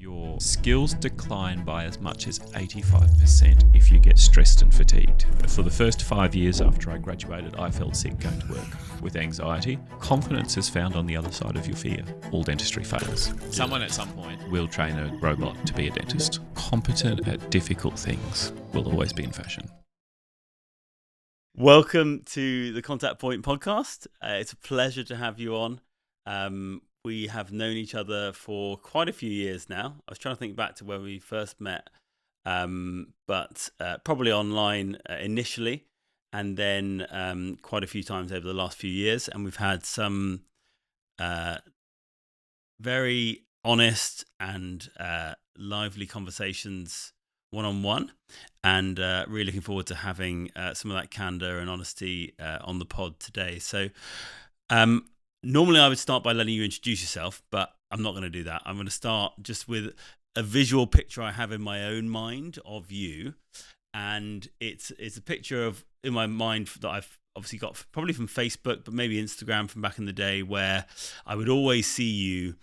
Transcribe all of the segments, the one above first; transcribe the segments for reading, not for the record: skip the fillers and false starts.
Your skills decline by as much as 85% if you get stressed and fatigued. For the first 5 years after I graduated, I felt sick going to work with anxiety. Confidence is found on the other side of your fear. All dentistry fails. Someone at some point will train a robot to be a dentist. Competent at difficult things will always be in fashion. Welcome to the Contact Point podcast. It's a pleasure to have you on. We have known each other for quite a few years now. I was trying to think back to where we first met, but probably online initially, and then quite a few times over the last few years. And we've had some very honest and lively conversations one-on-one, and really looking forward to having some of that candor and honesty on the pod today. So normally I would start by letting you introduce yourself, but I'm not going to do that. I'm going to start just with a visual picture I have in my own mind of you, and it's a picture of in my mind that I've obviously got probably from Facebook, but maybe Instagram from back in the day, where I would always see you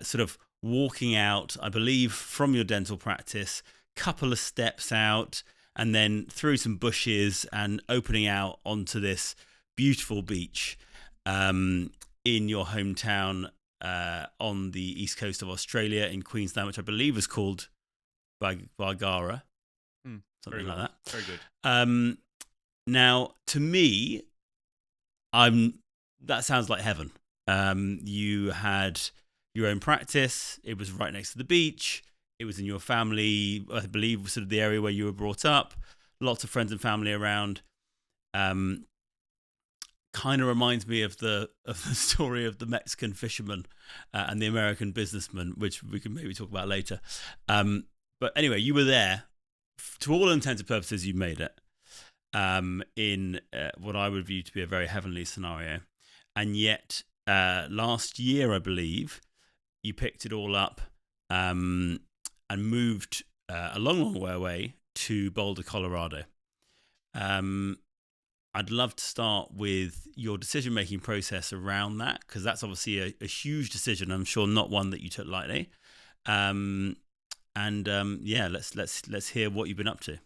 sort of walking out, I believe, from your dental practice, couple of steps out, and then through some bushes and opening out onto this beautiful beach in your hometown on the east coast of Australia in Queensland, which I believe is called Bargara, something like that. Very good. Now, to me, that sounds like heaven. You had your own practice. It was right next to the beach. It was in your family, I believe, sort of the area where you were brought up. Lots of friends and family around. Kind of reminds me of the story of the Mexican fisherman and the American businessman, which we can maybe talk about later. But anyway, you were there. To all intents and purposes, you made it in what I would view to be a very heavenly scenario. And yet, last year, I believe, you picked it all up and moved a long way away to Boulder, Colorado. I'd love to start with your decision-making process around that, because that's obviously a huge decision. I'm sure not one that you took lightly. Let's hear what you've been up to.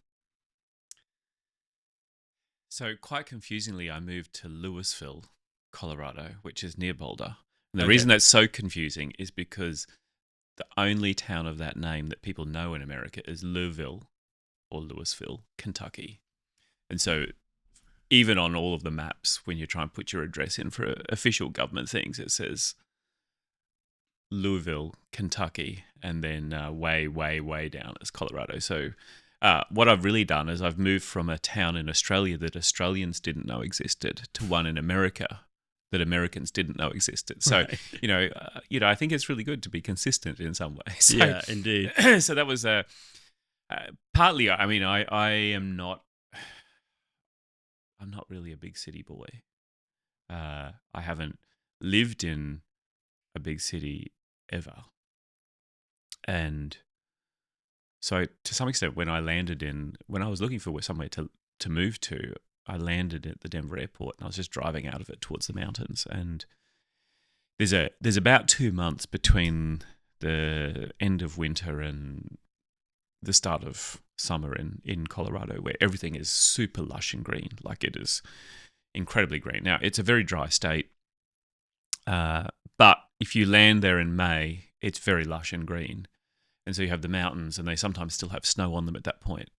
So quite confusingly, I moved to Louisville, Colorado, which is near Boulder. And the Okay. reason that's so confusing is because the only town of that name that people know in America is Louisville or Louisville, Kentucky. And so even on all of the maps, when you try and put your address in for official government things, it says Louisville, Kentucky, and then way, way, way down is Colorado. So what I've really done is I've moved from a town in Australia that Australians didn't know existed to one in America that Americans didn't know existed. So, right. I think it's really good to be consistent in some ways. So, yeah, indeed. So that was partly, I mean, I'm not really a big city boy. I haven't lived in a big city ever. And so to some extent, when I was looking for somewhere to move to, I landed at the Denver airport and I was just driving out of it towards the mountains. And there's about 2 months between the end of winter and the start of summer in Colorado, where everything is super lush and green. Like, it is incredibly green. Now, it's a very dry state, but if you land there in May, it's very lush and green. And so you have the mountains, and they sometimes still have snow on them at that point,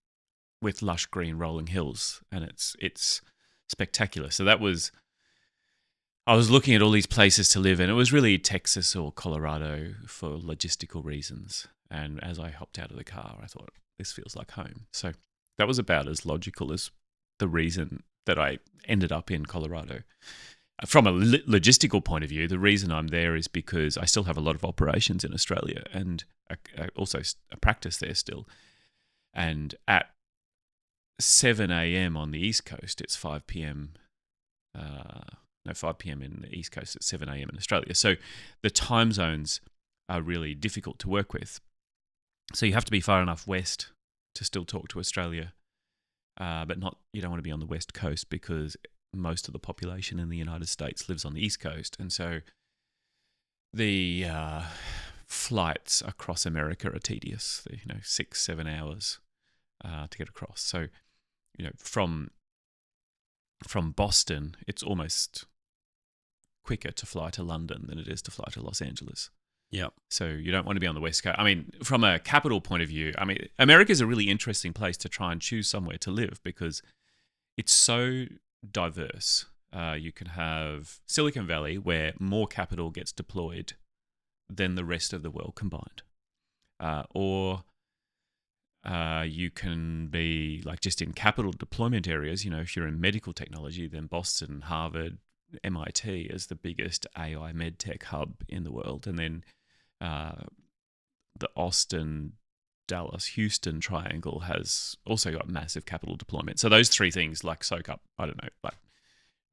with lush green rolling hills, and it's spectacular. So I was looking at all these places to live in. It was really Texas or Colorado for logistical reasons. And as I hopped out of the car, I thought, this feels like home. So that was about as logical as the reason that I ended up in Colorado. From a logistical point of view, the reason I'm there is because I still have a lot of operations in Australia, and I also a practice there still. And at 7 a.m. on the East Coast, it's 5 p.m. 5 p.m. in the East Coast, it's 7 a.m. in Australia. So the time zones are really difficult to work with. So you have to be far enough west to still talk to Australia, but you don't want to be on the West Coast, because most of the population in the United States lives on the East Coast. And so flights across America are tedious. They're, 6-7 hours to get across. So, from Boston, it's almost quicker to fly to London than it is to fly to Los Angeles. Yeah. So you don't want to be on the West Coast. I mean, from a capital point of view, America is a really interesting place to try and choose somewhere to live because it's so diverse. You can have Silicon Valley, where more capital gets deployed than the rest of the world combined. Or you can be like just in capital deployment areas. If you're in medical technology, then Boston, Harvard, MIT is the biggest AI medtech hub in the world. And then the Austin, Dallas, Houston triangle has also got massive capital deployment. So those three things soak up,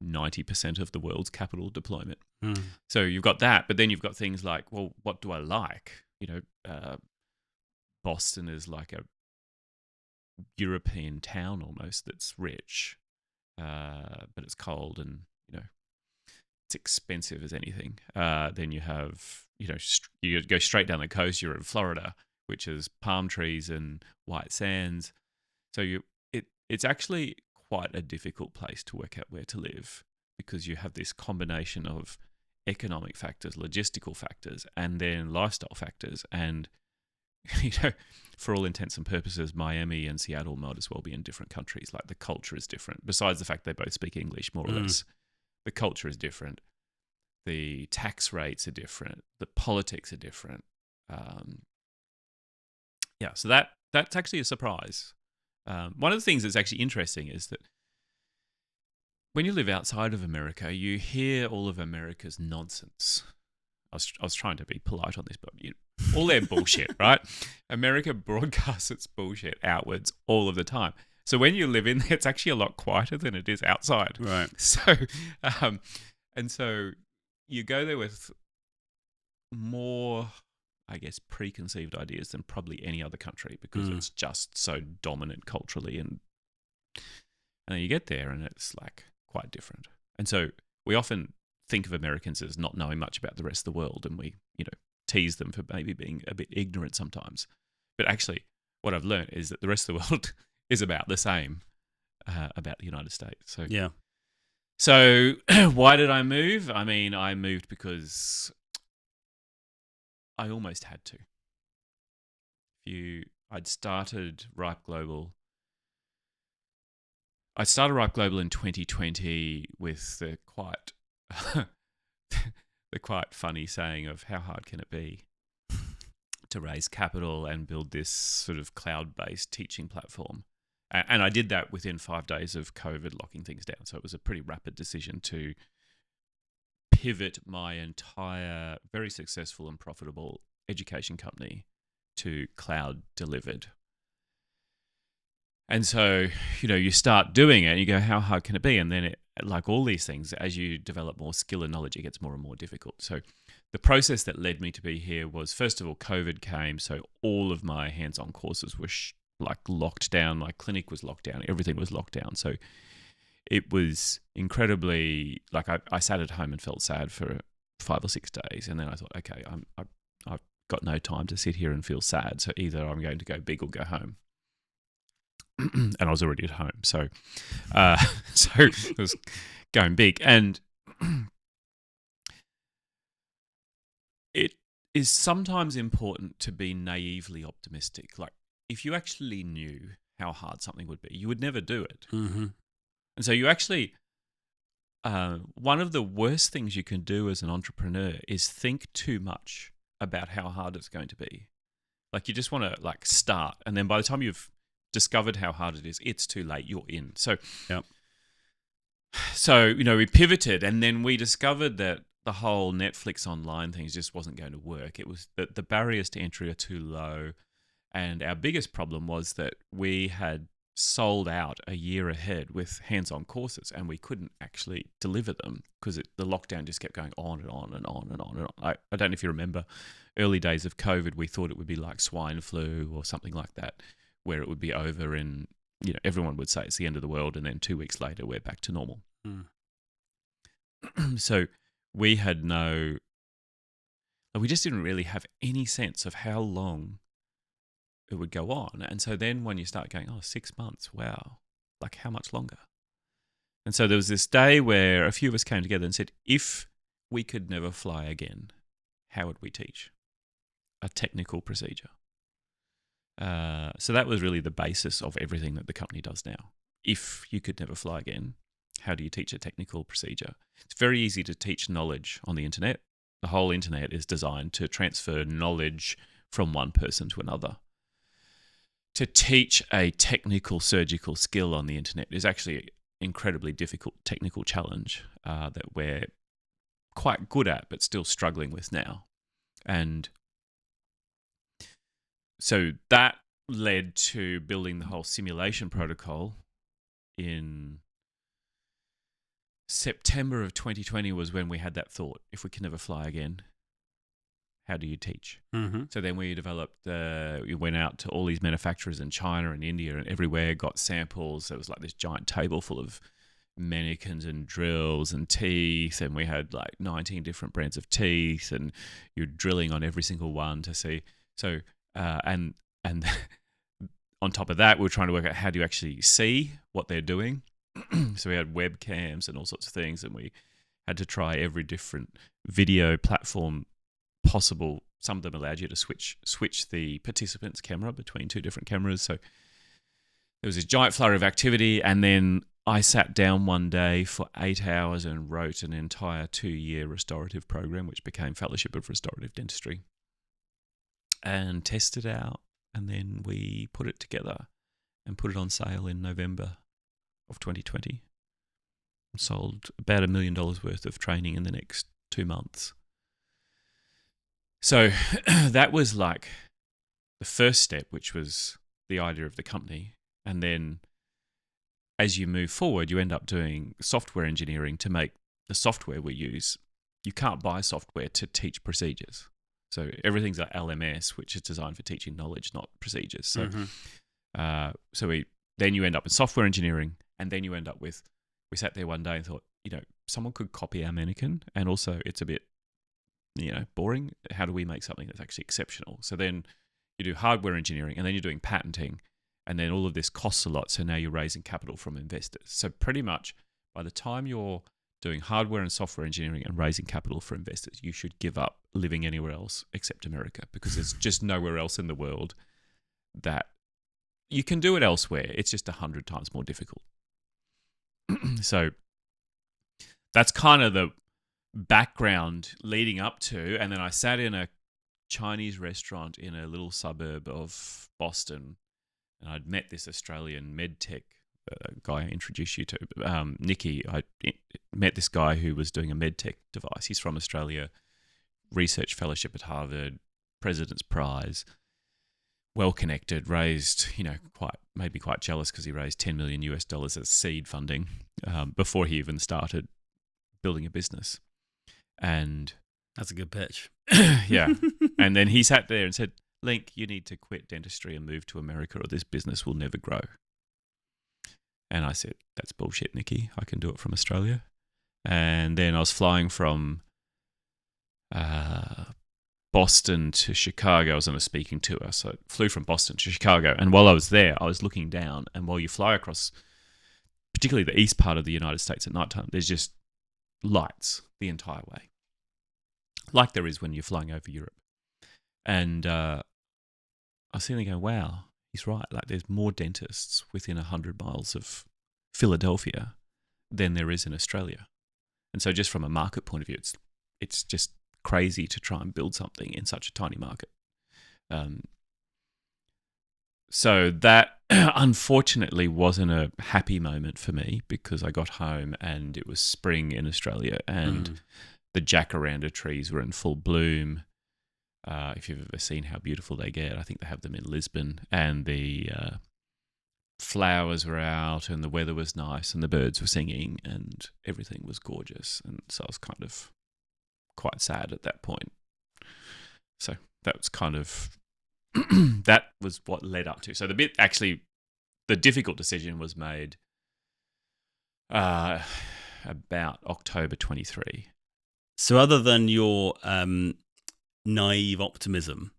90% of the world's capital deployment. So you've got that, but then you've got things like, well, what do I like? Boston is like a European town almost that's rich, but it's cold and, it's expensive as anything. Then you have, you go straight down the coast, you're in Florida, which is palm trees and white sands. So it's actually quite a difficult place to work out where to live because you have this combination of economic factors, logistical factors, and then lifestyle factors. And, for all intents and purposes, Miami and Seattle might as well be in different countries. Like the culture is different, besides the fact they both speak English more or less. The culture is different. The tax rates are different. The politics are different. So that's actually a surprise. One of the things that's actually interesting is that when you live outside of America, you hear all of America's nonsense. I was trying to be polite on this, but all their bullshit, right? America broadcasts its bullshit outwards all of the time. So when you live in there, it's actually a lot quieter than it is outside. Right. So, and so you go there with more, I guess, preconceived ideas than probably any other country because it's just so dominant culturally. And then you get there and it's quite different. And so we often think of Americans as not knowing much about the rest of the world, and we, tease them for maybe being a bit ignorant sometimes. But actually, what I've learned is that the rest of the world is about the same about the United States. So yeah. So why did I move? I moved because I almost had to. I'd started Ripe Global. I started Ripe Global in 2020 with the quite funny saying of how hard can it be to raise capital and build this sort of cloud-based teaching platform. And I did that within 5 days of COVID locking things down. So it was a pretty rapid decision to pivot my entire very successful and profitable education company to cloud delivered. And so, you start doing it and you go, how hard can it be? And then it, like all these things, as you develop more skill and knowledge, it gets more and more difficult. So the process that led me to be here was, first of all, COVID came. So all of my hands-on courses were locked down. My clinic was locked down. Everything was locked down. So it was incredibly, I sat at home and felt sad for 5 or 6 days. And then I thought, okay, I've got no time to sit here and feel sad. So either I'm going to go big or go home. And I was already at home. So it was going big. And it is sometimes important to be naively optimistic. Like, if you actually knew how hard something would be, you would never do it. Mm-hmm. And so you actually, one of the worst things you can do as an entrepreneur is think too much about how hard it's going to be. Like, you just want to start, and then by the time you've discovered how hard it is, it's too late. You're in. So, yep. So we pivoted, and then we discovered that the whole Netflix online thing just wasn't going to work. It was that the barriers to entry are too low, and our biggest problem was that we had sold out a year ahead with hands-on courses, and we couldn't actually deliver them because the lockdown just kept going on and on and on and on and on. I don't know if you remember early days of COVID, we thought it would be like swine flu or something like that, where it would be over and, everyone would say it's the end of the world, and then 2 weeks later we're back to normal. So we had we just didn't really have any sense of how long it would go on. And so then when you start going, 6 months, wow, like how much longer? And so there was this day where a few of us came together and said, if we could never fly again, how would we teach a technical procedure? So that was really the basis of everything that the company does now. If you could never fly again, how do you teach a technical procedure? It's very easy to teach knowledge on the internet. The whole internet is designed to transfer knowledge from one person to another. To teach a technical surgical skill on the internet is actually an incredibly difficult technical challenge that we're quite good at, but still struggling with now. And so that led to building the whole simulation protocol in September of 2020 was when we had that thought, if we can never fly again, how do you teach? Mm-hmm. So then we developed, we went out to all these manufacturers in China and India and everywhere, got samples. There was like this giant table full of mannequins and drills and teeth, and we had like 19 different brands of teeth, and you're drilling on every single one to see. So, and on top of that, we were trying to work out how do you actually see what they're doing. So we had webcams and all sorts of things, and we had to try every different video platform possible. Some of them allowed you to switch the participant's camera between two different cameras. So there was this giant flurry of activity, and then I sat down one day for 8 hours and wrote an entire 2-year restorative program, which became Fellowship of Restorative Dentistry, and tested it out. And then we put it together and put it on sale in November of 2020. Sold about $1 million worth of training in the next 2 months. So that was like the first step, which was the idea of the company. And then as you move forward, you end up doing software engineering to make the software we use. You can't buy software to teach procedures. So everything's like LMS, which is designed for teaching knowledge, not procedures. So, then you end up in software engineering, and then you end up with, we sat there one day and thought, someone could copy our mannequin, and also it's a bit, boring. How do we make something that's actually exceptional? So then you do hardware engineering, and then you're doing patenting, and then all of this costs a lot. So now you're raising capital from investors. So pretty much by the time you're doing hardware and software engineering and raising capital for investors, you should give up living anywhere else except America, because there's just nowhere else in the world that you can do it elsewhere. It's just 100 times more difficult. So that's kind of the background leading up to, and then I sat in a Chinese restaurant in a little suburb of Boston, and I'd met this Australian medtech guy I introduced you to, Nicky. I met this guy who was doing a medtech device. He's from Australia, research fellowship at Harvard, President's Prize, well connected, raised, quite jealous because he raised $10 million as seed funding before he even started building a business. And that's a good pitch. Yeah. And then he sat there and said, Link, you need to quit dentistry and move to America, or this business will never grow. And I said, that's bullshit, Nicky. I can do it from Australia. And then I was flying from Boston to Chicago. I was on a speaking tour. So I flew from Boston to Chicago. And while I was there, I was looking down. And while you fly across, particularly the east part of the United States at nighttime, there's just lights the entire way, like there is when you're flying over Europe. And I was sitting there going, wow, he's right. Like there's more dentists within 100 miles of Philadelphia than there is in Australia. And so just from a market point of view, it's just crazy to try and build something in such a tiny market. So that unfortunately wasn't a happy moment for me, because I got home and it was spring in Australia and the jacaranda trees were in full bloom. If you've ever seen how beautiful they get, I think they have them in Lisbon, and the flowers were out and the weather was nice and the birds were singing and everything was gorgeous. And so I was kind of quite sad at that point. So that was kind of, that was what led up to. So the difficult decision was made about October 23. So other than your naive optimism.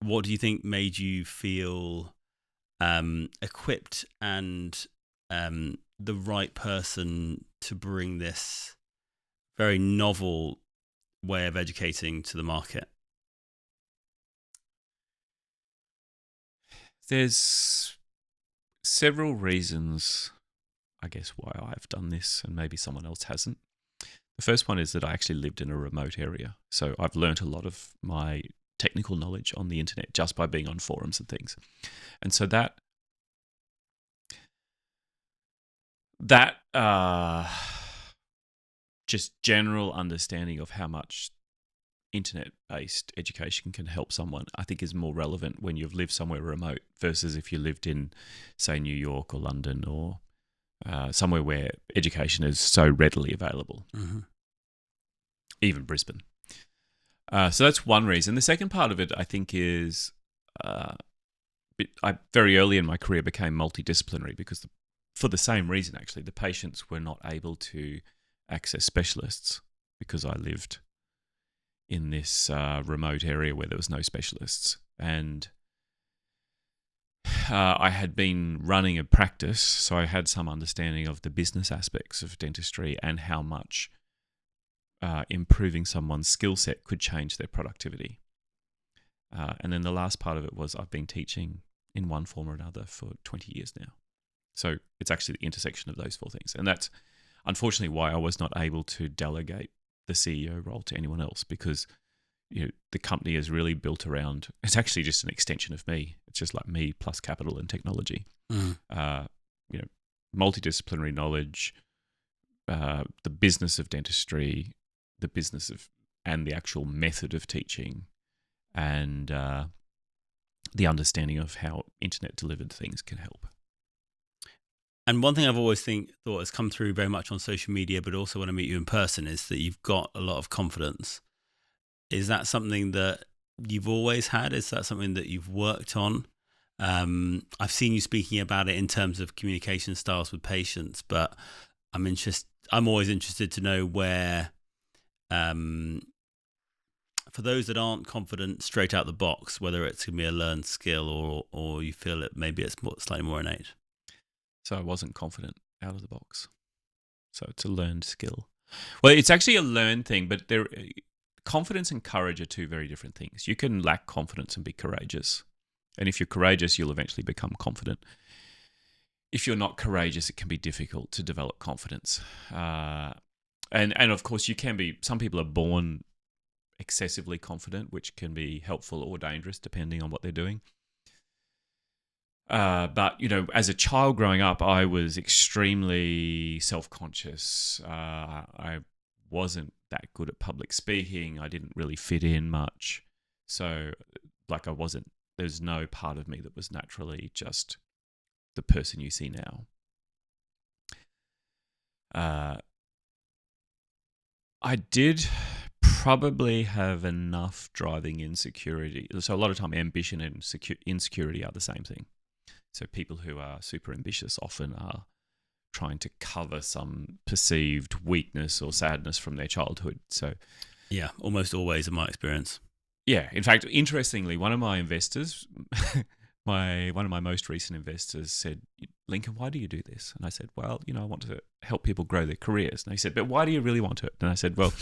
What do you think made you feel equipped and the right person to bring this very novel way of educating to the market? There's several reasons, I guess, why I've done this and maybe someone else hasn't. The first one is that I actually lived in a remote area. So I've learnt a lot of my technical knowledge on the internet just by being on forums and things. And so that just general understanding of how much internet-based education can help someone, I think, is more relevant when you've lived somewhere remote versus if you lived in, say, New York or London or somewhere where education is so readily available, even Brisbane. So that's one reason. The second part of it, I think, is I very early in my career became multidisciplinary because for the same reason, actually, the patients were not able to access specialists because I lived in this remote area where there was no specialists. And I had been running a practice, so I had some understanding of the business aspects of dentistry and how much improving someone's skill set could change their productivity. And then the last part of it was I've been teaching in one form or another for 20 years now. So it's actually the intersection of those four things. And that's unfortunately why I was not able to delegate the CEO role to anyone else, because the company is really built around, it's actually just an extension of me. It's just like me plus capital and technology. Multidisciplinary knowledge, the business of dentistry, the business of and the actual method of teaching, and the understanding of how internet delivered things can help. And one thing I've always thought has come through very much on social media, but also when I meet you in person, is that you've got a lot of confidence. Is that something that you've always had? Is that something that you've worked on? I've seen you speaking about it in terms of communication styles with patients, but I'm always interested to know where, for those that aren't confident straight out the box, whether it's going to be a learned skill or you feel it maybe it's slightly more innate. So I wasn't confident out of the box. So it's a learned skill. Well, it's actually a learned thing, but confidence and courage are two very different things. You can lack confidence and be courageous. And if you're courageous, you'll eventually become confident. If you're not courageous, it can be difficult to develop confidence. And of course, some people are born excessively confident, which can be helpful or dangerous depending on what they're doing. But, as a child growing up, I was extremely self-conscious. I wasn't that good at public speaking. I didn't really fit in much. So, there's no part of me that was naturally just the person you see now. I did probably have enough driving insecurity. So a lot of time, ambition and insecurity are the same thing. So people who are super ambitious often are trying to cover some perceived weakness or sadness from their childhood. So, yeah, almost always in my experience. Yeah, in fact, interestingly, one of my investors, one of my most recent investors said, "Lincoln, why do you do this?" And I said, "Well, I want to help people grow their careers." And he said, "But why do you really want it?" And I said, "Well,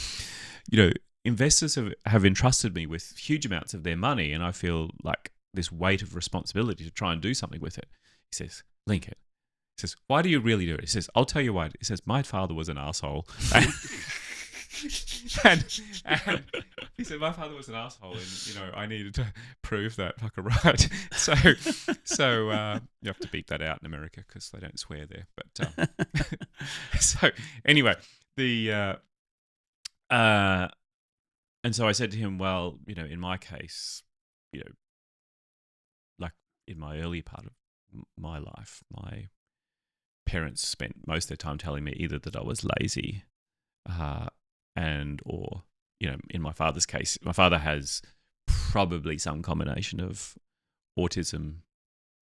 investors have entrusted me with huge amounts of their money, and I feel like this weight of responsibility to try and do something with it." He says, "Lincoln," he says, "why do you really do it?" He says, "I'll tell you why." He says, "My father was an asshole." and he said, "My father was an asshole, and I needed to prove that fucker right." So you have to beep that out in America because they don't swear there. But so anyway, and so I said to him, "Well, in my case, like in my early part of my life, my parents spent most of their time telling me either that I was lazy, or in my father's case, my father has probably some combination of autism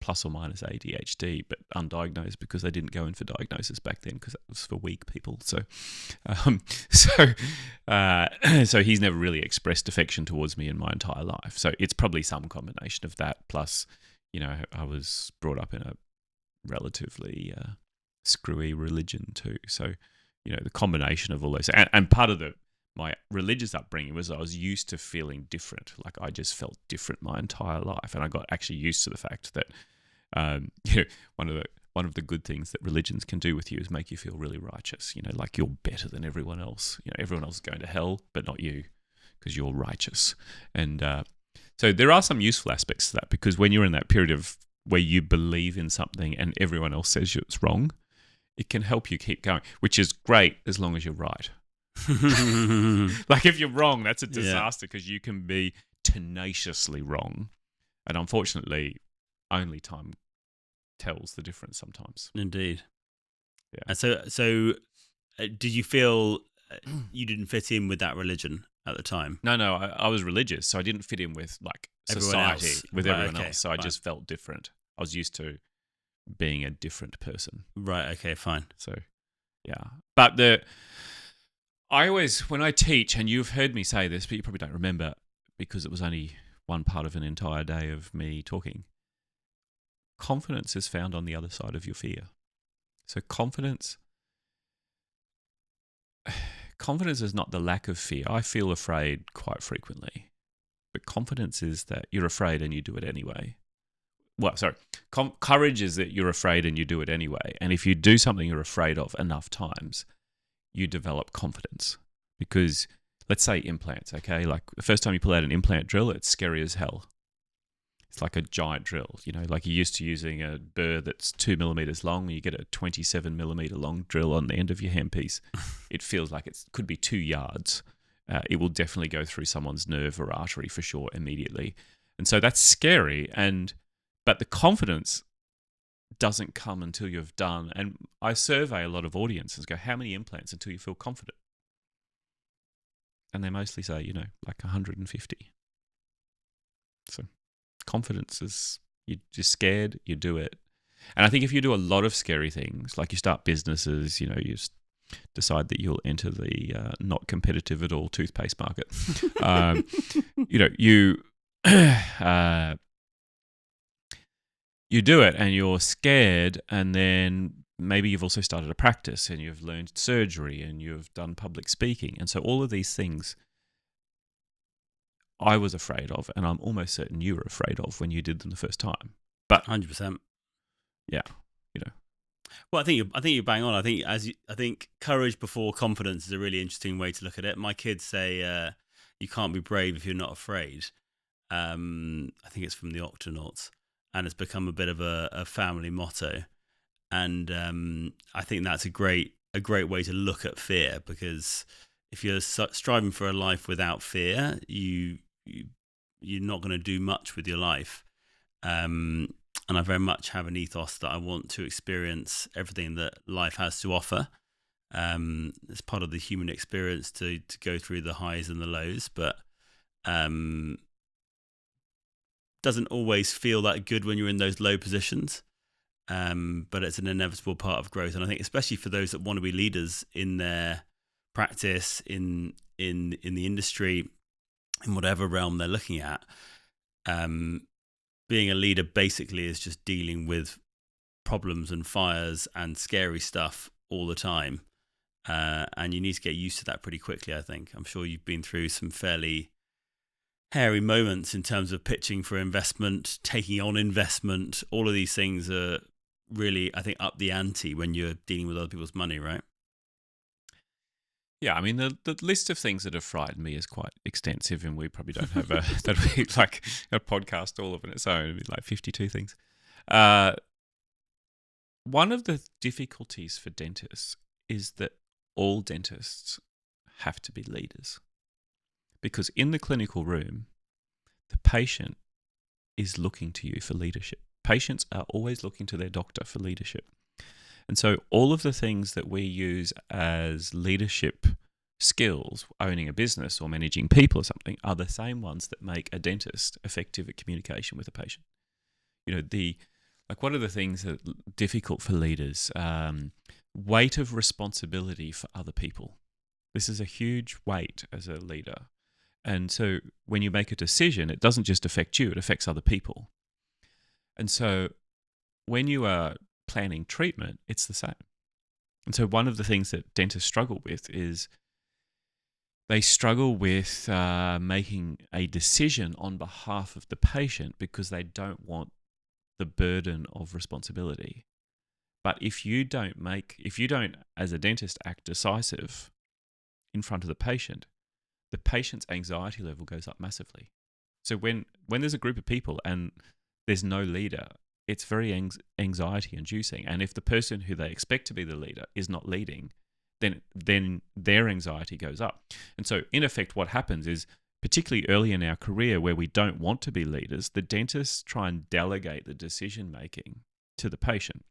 plus or minus ADHD, but undiagnosed because they didn't go in for diagnosis back then because that was for weak people. So, um, so, so he's never really expressed affection towards me in my entire life. So it's probably some combination of that. Plus, I was brought up in a relatively screwy religion too. So, the combination of all those, and part of my religious upbringing was I was used to feeling different. Like I just felt different my entire life, and I got actually used to the fact that, one of the good things that religions can do with you is make you feel really righteous. Like you're better than everyone else. Everyone else is going to hell, but not you, because you're righteous. And so there are some useful aspects to that, because when you're in that period of where you believe in something and everyone else says it's wrong, it can help you keep going, which is great as long as you're right. Like if you're wrong, that's a disaster, because you can be tenaciously wrong, and unfortunately only time tells the difference sometimes. Indeed. Yeah. And so did you feel you didn't fit in with that religion at the time? No, I was religious, so I didn't fit in with like society, everyone else. So I just felt different. I was used to being a different person. Right. Okay. Fine. So yeah, but I always, when I teach, and you've heard me say this, but you probably don't remember because it was only one part of an entire day of me talking. Confidence is found on the other side of your fear. So confidence is not the lack of fear. I feel afraid quite frequently, but confidence is that you're afraid and you do it anyway. Well, sorry, courage is that you're afraid and you do it anyway. And if you do something you're afraid of enough times, you develop confidence. Because let's say implants, okay? Like the first time you pull out an implant drill, it's scary as hell. It's like a giant drill, like you're used to using a burr that's 2 millimeters long. You get a 27 millimeter long drill on the end of your handpiece. It feels like it could be 2 yards. It will definitely go through someone's nerve or artery for sure immediately. And so that's scary. But the confidence doesn't come until you've done. And I survey a lot of audiences, go, how many implants until you feel confident? And they mostly say, like 150. So confidence is, you're just scared, you do it. And I think if you do a lot of scary things, like you start businesses, you decide that you'll enter the not competitive at all toothpaste market. You do it and you're scared, and then maybe you've also started a practice and you've learned surgery and you've done public speaking. And so all of these things I was afraid of, and I'm almost certain you were afraid of when you did them the first time. But 100%. Yeah, Well, I think you're bang on. I think courage before confidence is a really interesting way to look at it. My kids say you can't be brave if you're not afraid. I think it's from the Octonauts, and it's become a bit of a family motto. And I think that's a great way to look at fear, because if you're striving for a life without fear, you're not going to do much with your life. And I very much have an ethos that I want to experience everything that life has to offer. It's part of the human experience to go through the highs and the lows, but doesn't always feel that good when you're in those low positions. But it's an inevitable part of growth. And I think especially for those that want to be leaders in their practice, in the industry, in whatever realm they're looking at, being a leader basically is just dealing with problems and fires and scary stuff all the time. And you need to get used to that pretty quickly, I think. I'm sure you've been through some fairly hairy moments in terms of pitching for investment, taking on investment. All of these things are really, I think, up the ante when you're dealing with other people's money, right? Yeah, I mean, the list of things that have frightened me is quite extensive, and we probably don't have that'd be like a podcast all of its own. It'd be like 52 things. One of the difficulties for dentists is that all dentists have to be leaders, because in the clinical room, the patient is looking to you for leadership. Patients are always looking to their doctor for leadership. And so all of the things that we use as leadership skills, owning a business or managing people or something, are the same ones that make a dentist effective at communication with a patient. The Like, what are the things that are difficult for leaders? Weight of responsibility for other people. This is a huge weight as a leader. And so when you make a decision, it doesn't just affect you, it affects other people. And so when you are planning treatment, it's the same. And so one of the things that dentists struggle with is they struggle with making a decision on behalf of the patient because they don't want the burden of responsibility. But if you don't, as a dentist, act decisive in front of the patient's anxiety level goes up massively. So when there's a group of people and there's no leader, it's very anxiety inducing. And if the person who they expect to be the leader is not leading, then their anxiety goes up. And so in effect, what happens is, particularly early in our career where we don't want to be leaders, the dentists try and delegate the decision making to the patient.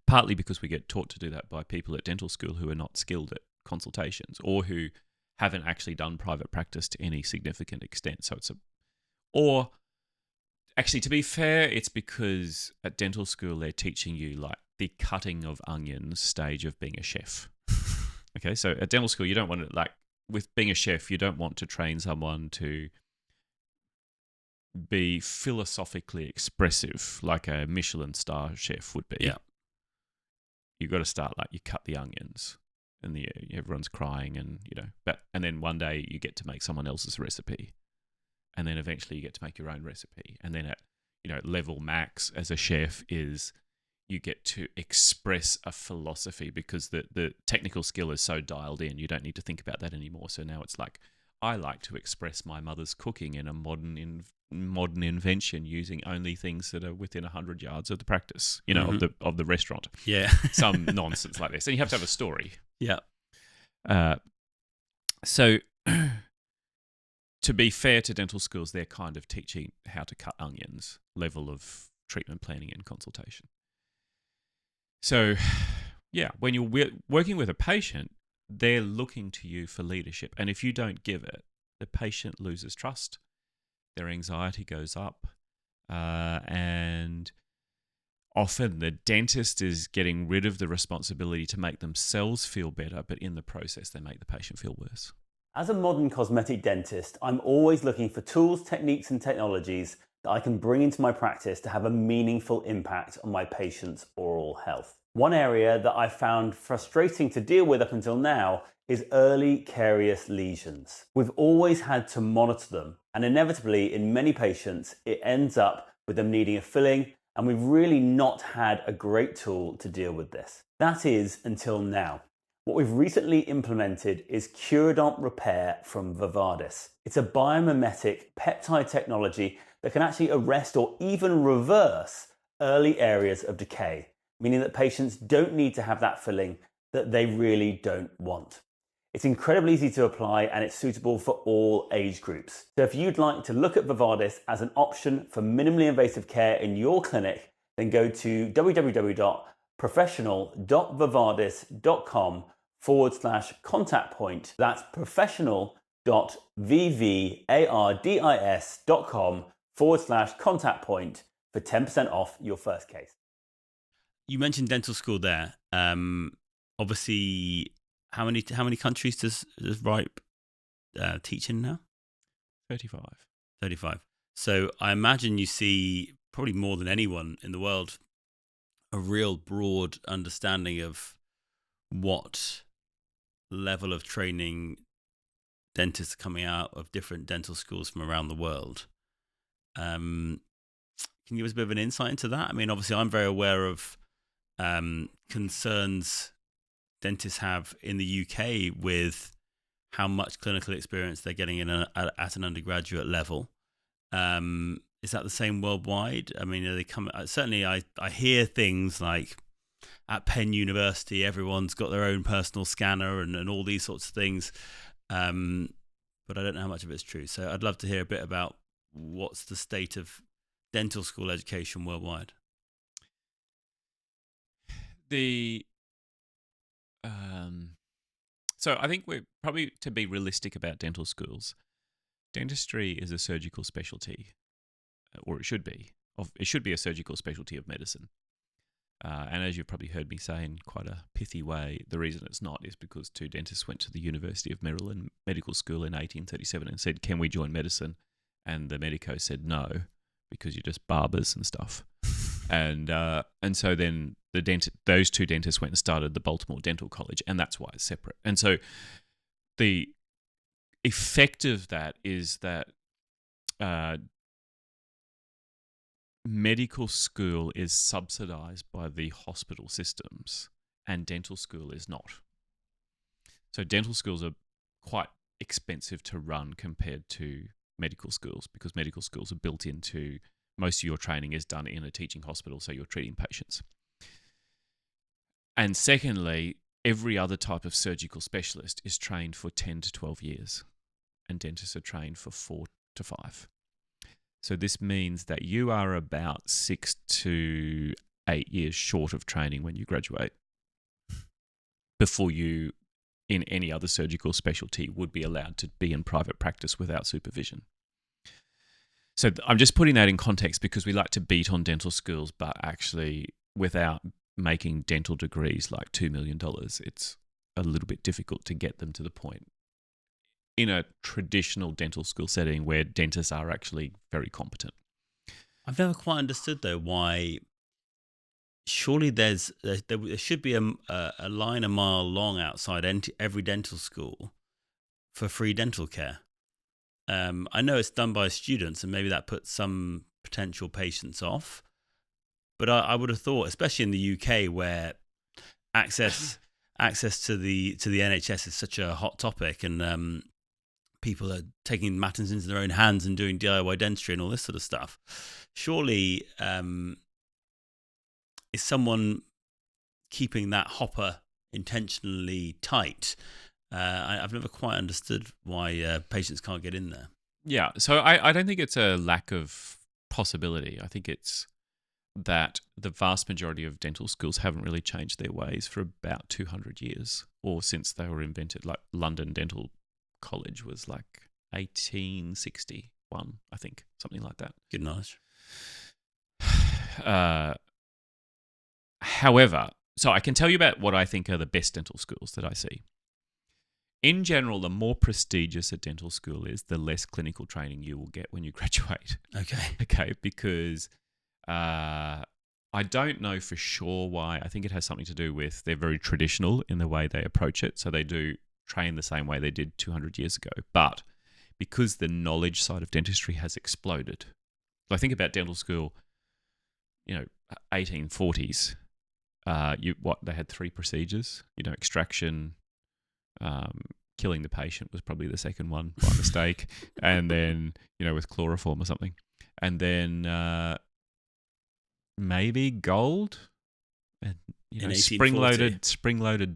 Partly because we get taught to do that by people at dental school who are not skilled at consultations or who haven't actually done private practice to any significant extent. So or actually, to be fair, it's because at dental school they're teaching you like the cutting of onions stage of being a chef. Okay, so at dental school you don't want to, like, with being a chef, you don't want to train someone to be philosophically expressive like a Michelin star chef would be. Yeah. You've got to start like you cut the onions and everyone's crying and, and then one day you get to make someone else's recipe. And then eventually you get to make your own recipe. And then at, level max as a chef is you get to express a philosophy because the technical skill is so dialed in, you don't need to think about that anymore. So now it's like, I like to express my mother's cooking in a modern invention using only things that are within 100 yards of the practice, of the restaurant. Yeah. Some nonsense like this. And you have to have a story. Yeah. So to be fair to dental schools, they're kind of teaching how to cut onions level of treatment planning and consultation. So, yeah, when you're working with a patient, they're looking to you for leadership. And if you don't give it, the patient loses trust, their anxiety goes up, and often the dentist is getting rid of the responsibility to make themselves feel better, but in the process, they make the patient feel worse. As a modern cosmetic dentist, I'm always looking for tools, techniques, and technologies that I can bring into my practice to have a meaningful impact on my patients' oral health. One area that I've found frustrating to deal with up until now is early carious lesions. We've always had to monitor them, and inevitably in many patients, it ends up with them needing a filling, and we've really not had a great tool to deal with this. That is until now. What we've recently implemented is Curodont Repair from Vivardis. It's a biomimetic peptide technology that can actually arrest or even reverse early areas of decay, meaning that patients don't need to have that filling that they really don't want. It's incredibly easy to apply and it's suitable for all age groups. So if you'd like to look at Vivardis as an option for minimally invasive care in your clinic, then go to www.professional.vivardis.com/contact point. That's professional.vivardis.com/contact point for 10% off your first case. You mentioned dental school there. Obviously, how many countries does RIPE teach in now? 35. 35. So I imagine you see, probably more than anyone in the world, a real broad understanding of what level of training dentists coming out of different dental schools from around the world. Can you give us a bit of an insight into that? I mean, obviously, I'm very aware of concerns dentists have in the UK with how much clinical experience they're getting in at an undergraduate level. Is that the same worldwide? I mean, are they certainly I hear things like at Penn University, everyone's got their own personal scanner and all these sorts of things. But I don't know how much of it's true. So I'd love to hear a bit about what's the state of dental school education worldwide. So I think we're probably, to be realistic about dental schools, dentistry is a surgical specialty, or it should be. it should be a surgical specialty of medicine. And as you've probably heard me say in quite a pithy way, the reason it's not is because two dentists went to the University of Maryland Medical School in 1837 and said, "Can we join medicine?" And the medico said, "No, because you're just barbers and stuff." and so then those two dentists went and started the Baltimore Dental College, and that's why it's separate. And so the effect of that is that medical school is subsidized by the hospital systems and dental school is not. So dental schools are quite expensive to run compared to medical schools, because medical schools are built into, most of your training is done in a teaching hospital, so you're treating patients. And secondly, every other type of surgical specialist is trained for 10 to 12 years, and dentists are trained for 4 to 5. So this means that you are about 6 to 8 years short of training when you graduate before you, in any other surgical specialty, would be allowed to be in private practice without supervision. So I'm just putting that in context because we like to beat on dental schools, but actually without making dental degrees like $2 million, it's a little bit difficult to get them to the point in a traditional dental school setting where dentists are actually very competent. I've never quite understood, though, why surely there should be a line a mile long outside every dental school for free dental care. I know it's done by students, and maybe that puts some potential patients off. But I would have thought, especially in the UK, where access to the NHS is such a hot topic, and people are taking matters into their own hands and doing DIY dentistry and all this sort of stuff. Surely, is someone keeping that hopper intentionally tight? I've never quite understood why patients can't get in there. Yeah, so I don't think it's a lack of possibility. I think it's that the vast majority of dental schools haven't really changed their ways for about 200 years, or since they were invented. Like London Dental College was like 1861, I think, something like that. Good knowledge. However, so I can tell you about what I think are the best dental schools that I see. In general, the more prestigious a dental school is, the less clinical training you will get when you graduate. Okay, because I don't know for sure why. I think it has something to do with they're very traditional in the way they approach it. So they do train the same way they did 200 years ago. But because the knowledge side of dentistry has exploded. So I think about dental school, 1840s. They had 3 procedures. Extraction, killing the patient was probably the second one by mistake, and then with chloroform or something, and then maybe gold, and spring-loaded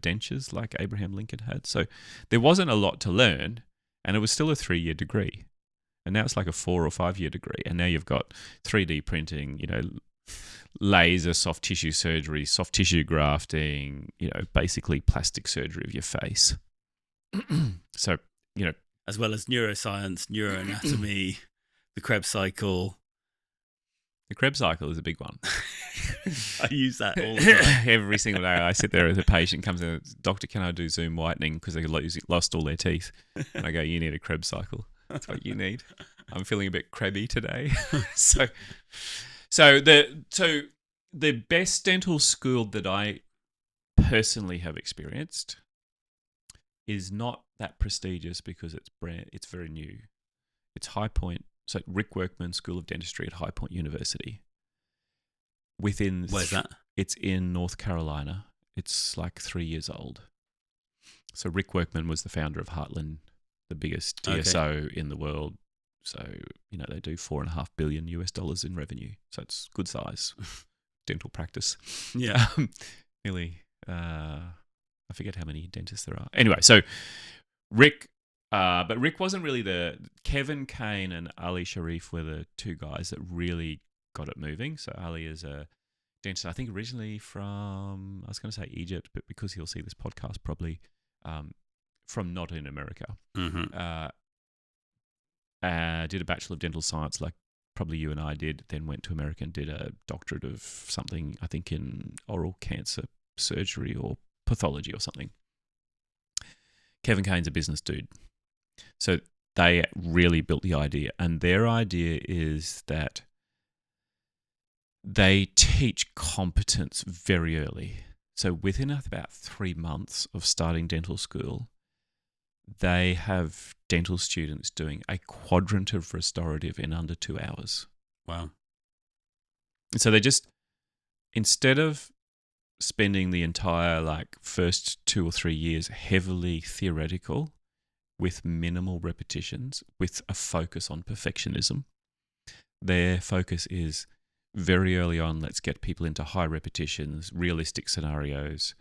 dentures like Abraham Lincoln had. So there wasn't a lot to learn, and it was still a 3-year degree, and now it's like a 4 or 5 year degree, and now you've got 3D printing, laser soft tissue surgery, soft tissue grafting, basically plastic surgery of your face. So, as well as neuroscience, neuroanatomy, the Krebs cycle. The Krebs cycle is a big one. I use that all the time. Every single day I sit there as a patient comes in, "Doctor, can I do Zoom whitening because they lost all their teeth?" And I go, "You need a Krebs cycle. That's what you need. I'm feeling a bit Krebby today." So the best dental school that I personally have experienced is not that prestigious because it's very new. It's High Point. So Rick Workman School of Dentistry at High Point University. Where's that? It's in North Carolina. It's like 3 years old. So Rick Workman was the founder of Heartland, the biggest DSO in the world. So, they do $4.5 billion in revenue. So it's good size dental practice. Yeah. Nearly, I forget how many dentists there are. Anyway, so Rick, but Rick wasn't really Kevin Kane and Ali Sharif were the two guys that really got it moving. So Ali is a dentist, I think originally from, I was going to say Egypt, but because he'll see this podcast probably, from not in America. Mm-hmm. Did a Bachelor of Dental Science like probably you and I did, then went to America and did a doctorate of something, I think in oral cancer surgery or pathology or something. Kevin Kane's a business dude. So they really built the idea. And their idea is that they teach competence very early. So within about 3 months of starting dental school, they have dental students doing a quadrant of restorative in under 2 hours. Wow. So they just, instead of spending the entire first 2 or 3 years heavily theoretical with minimal repetitions, with a focus on perfectionism, their focus is very early on, let's get people into high repetitions, realistic scenarios,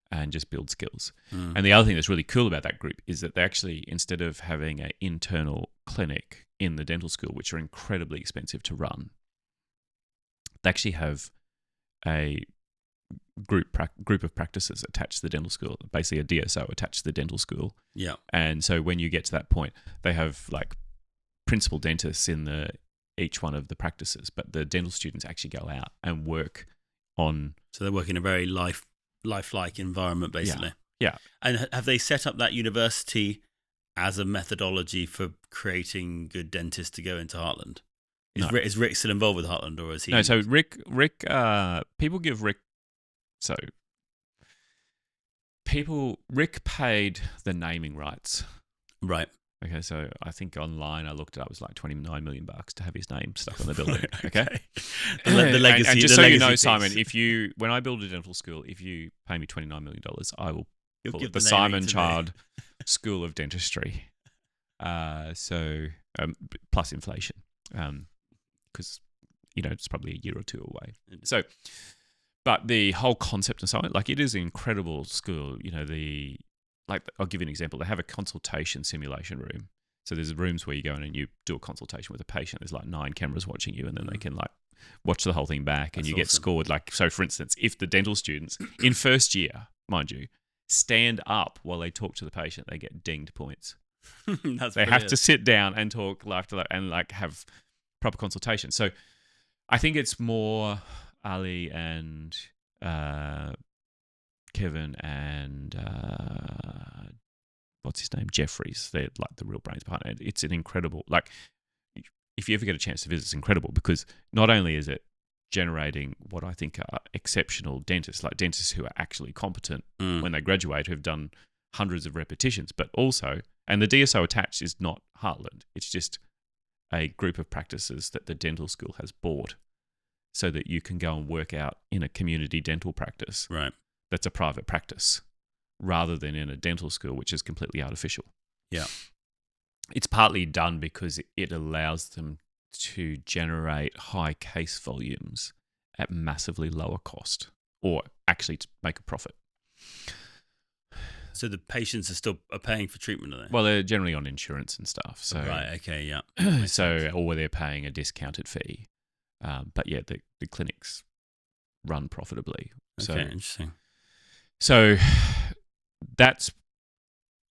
and just build skills. And the other thing that's really cool about that group is that they actually, instead of having an internal clinic in the dental school, which are incredibly expensive to run, they actually have a group of practices attached to the dental school, basically a DSO attached to the dental school. Yeah. And so when you get to that point, they have principal dentists in each one of the practices, but the dental students actually go out and work on. So they work in a very lifelike environment, basically. Yeah. And have they set up that university as a methodology for creating good dentists to go into Heartland? Is Rick still involved with Heartland, or is he? No, so Rick, people give Rick, Rick paid the naming rights. Right. Okay, so I think online I looked it up, it was like $29 million to have his name stuck on the building. Okay. The legacy. And just the so you legacy know, piece. Simon, when I build a dental school, if you pay me $29 million, I will call it the naming Simon to Chard School of Dentistry. Plus inflation, because it's probably a year or two away. So, but the whole concept and so on, it is an incredible school. I'll give you an example. They have a consultation simulation room. So there's rooms where you go in and you do a consultation with a patient. There's 9 cameras watching you, and then they can watch the whole thing back, and you get scored. So for instance, if the dental students in first year, mind you, stand up while they talk to the patient, they get dinged points. They have to sit down and talk and have proper consultation. So I think it's more Ali and Kevin and what's his name, Jeffries. They're the real brains behind it. It's an incredible, if you ever get a chance to visit, it's incredible because not only is it generating what I think are exceptional dentists, dentists who are actually competent when they graduate, who've done hundreds of repetitions, but also, and the DSO attached is not Heartland. It's just a group of practices that the dental school has bought so that you can go and work out in a community dental practice. Right. That's a private practice rather than in a dental school, which is completely artificial. Yeah. It's partly done because it allows them to generate high case volumes at massively lower cost, or actually to make a profit. So the patients are paying for treatment, are they? Well, they're generally on insurance and stuff. So right, okay, yeah. Or they're paying a discounted fee. But yeah, the clinics run profitably. Okay, interesting. So that's,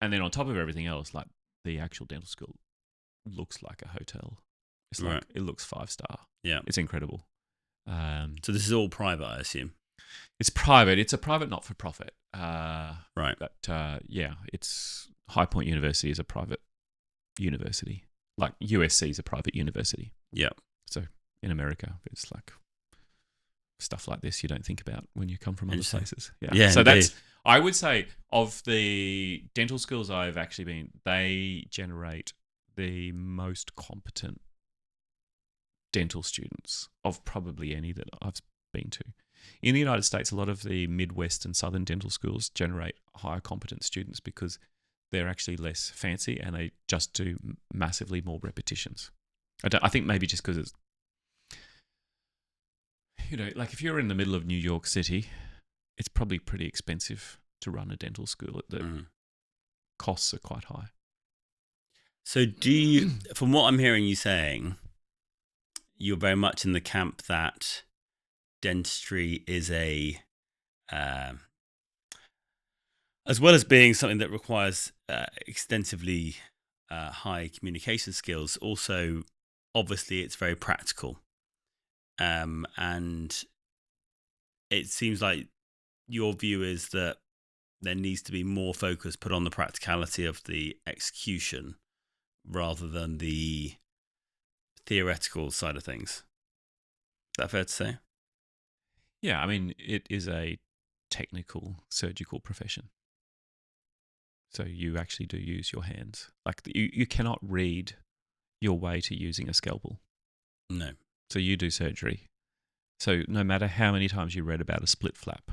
and then on top of everything else, the actual dental school looks like a hotel. It's it looks 5-star. Yeah, it's incredible. So this is all private, I assume. It's private. It's a private not-for-profit. Right. But it's High Point University is a private university. USC is a private university. Yeah. So in America, it's stuff like this you don't think about when you come from other places. Yeah. So that's, I would say, of the dental schools I've actually been, they generate the most competent dental students of probably any that I've been to. In the United States, a lot of the Midwest and Southern dental schools generate higher competent students because they're actually less fancy and they just do massively more repetitions. I think maybe just because it's, if you're in the middle of New York City, it's probably pretty expensive to run a dental school. The costs are quite high. So do you, from what I'm hearing you saying, you're very much in the camp that dentistry is as well as being something that requires extensively high communication skills, also obviously it's very practical. And it seems like your view is that there needs to be more focus put on the practicality of the execution rather than the theoretical side of things. Is that fair to say? Yeah, I mean, it is a technical surgical profession. So you actually do use your hands. Like you cannot read your way to using a scalpel. No. So you do surgery. So no matter how many times you read about a split flap,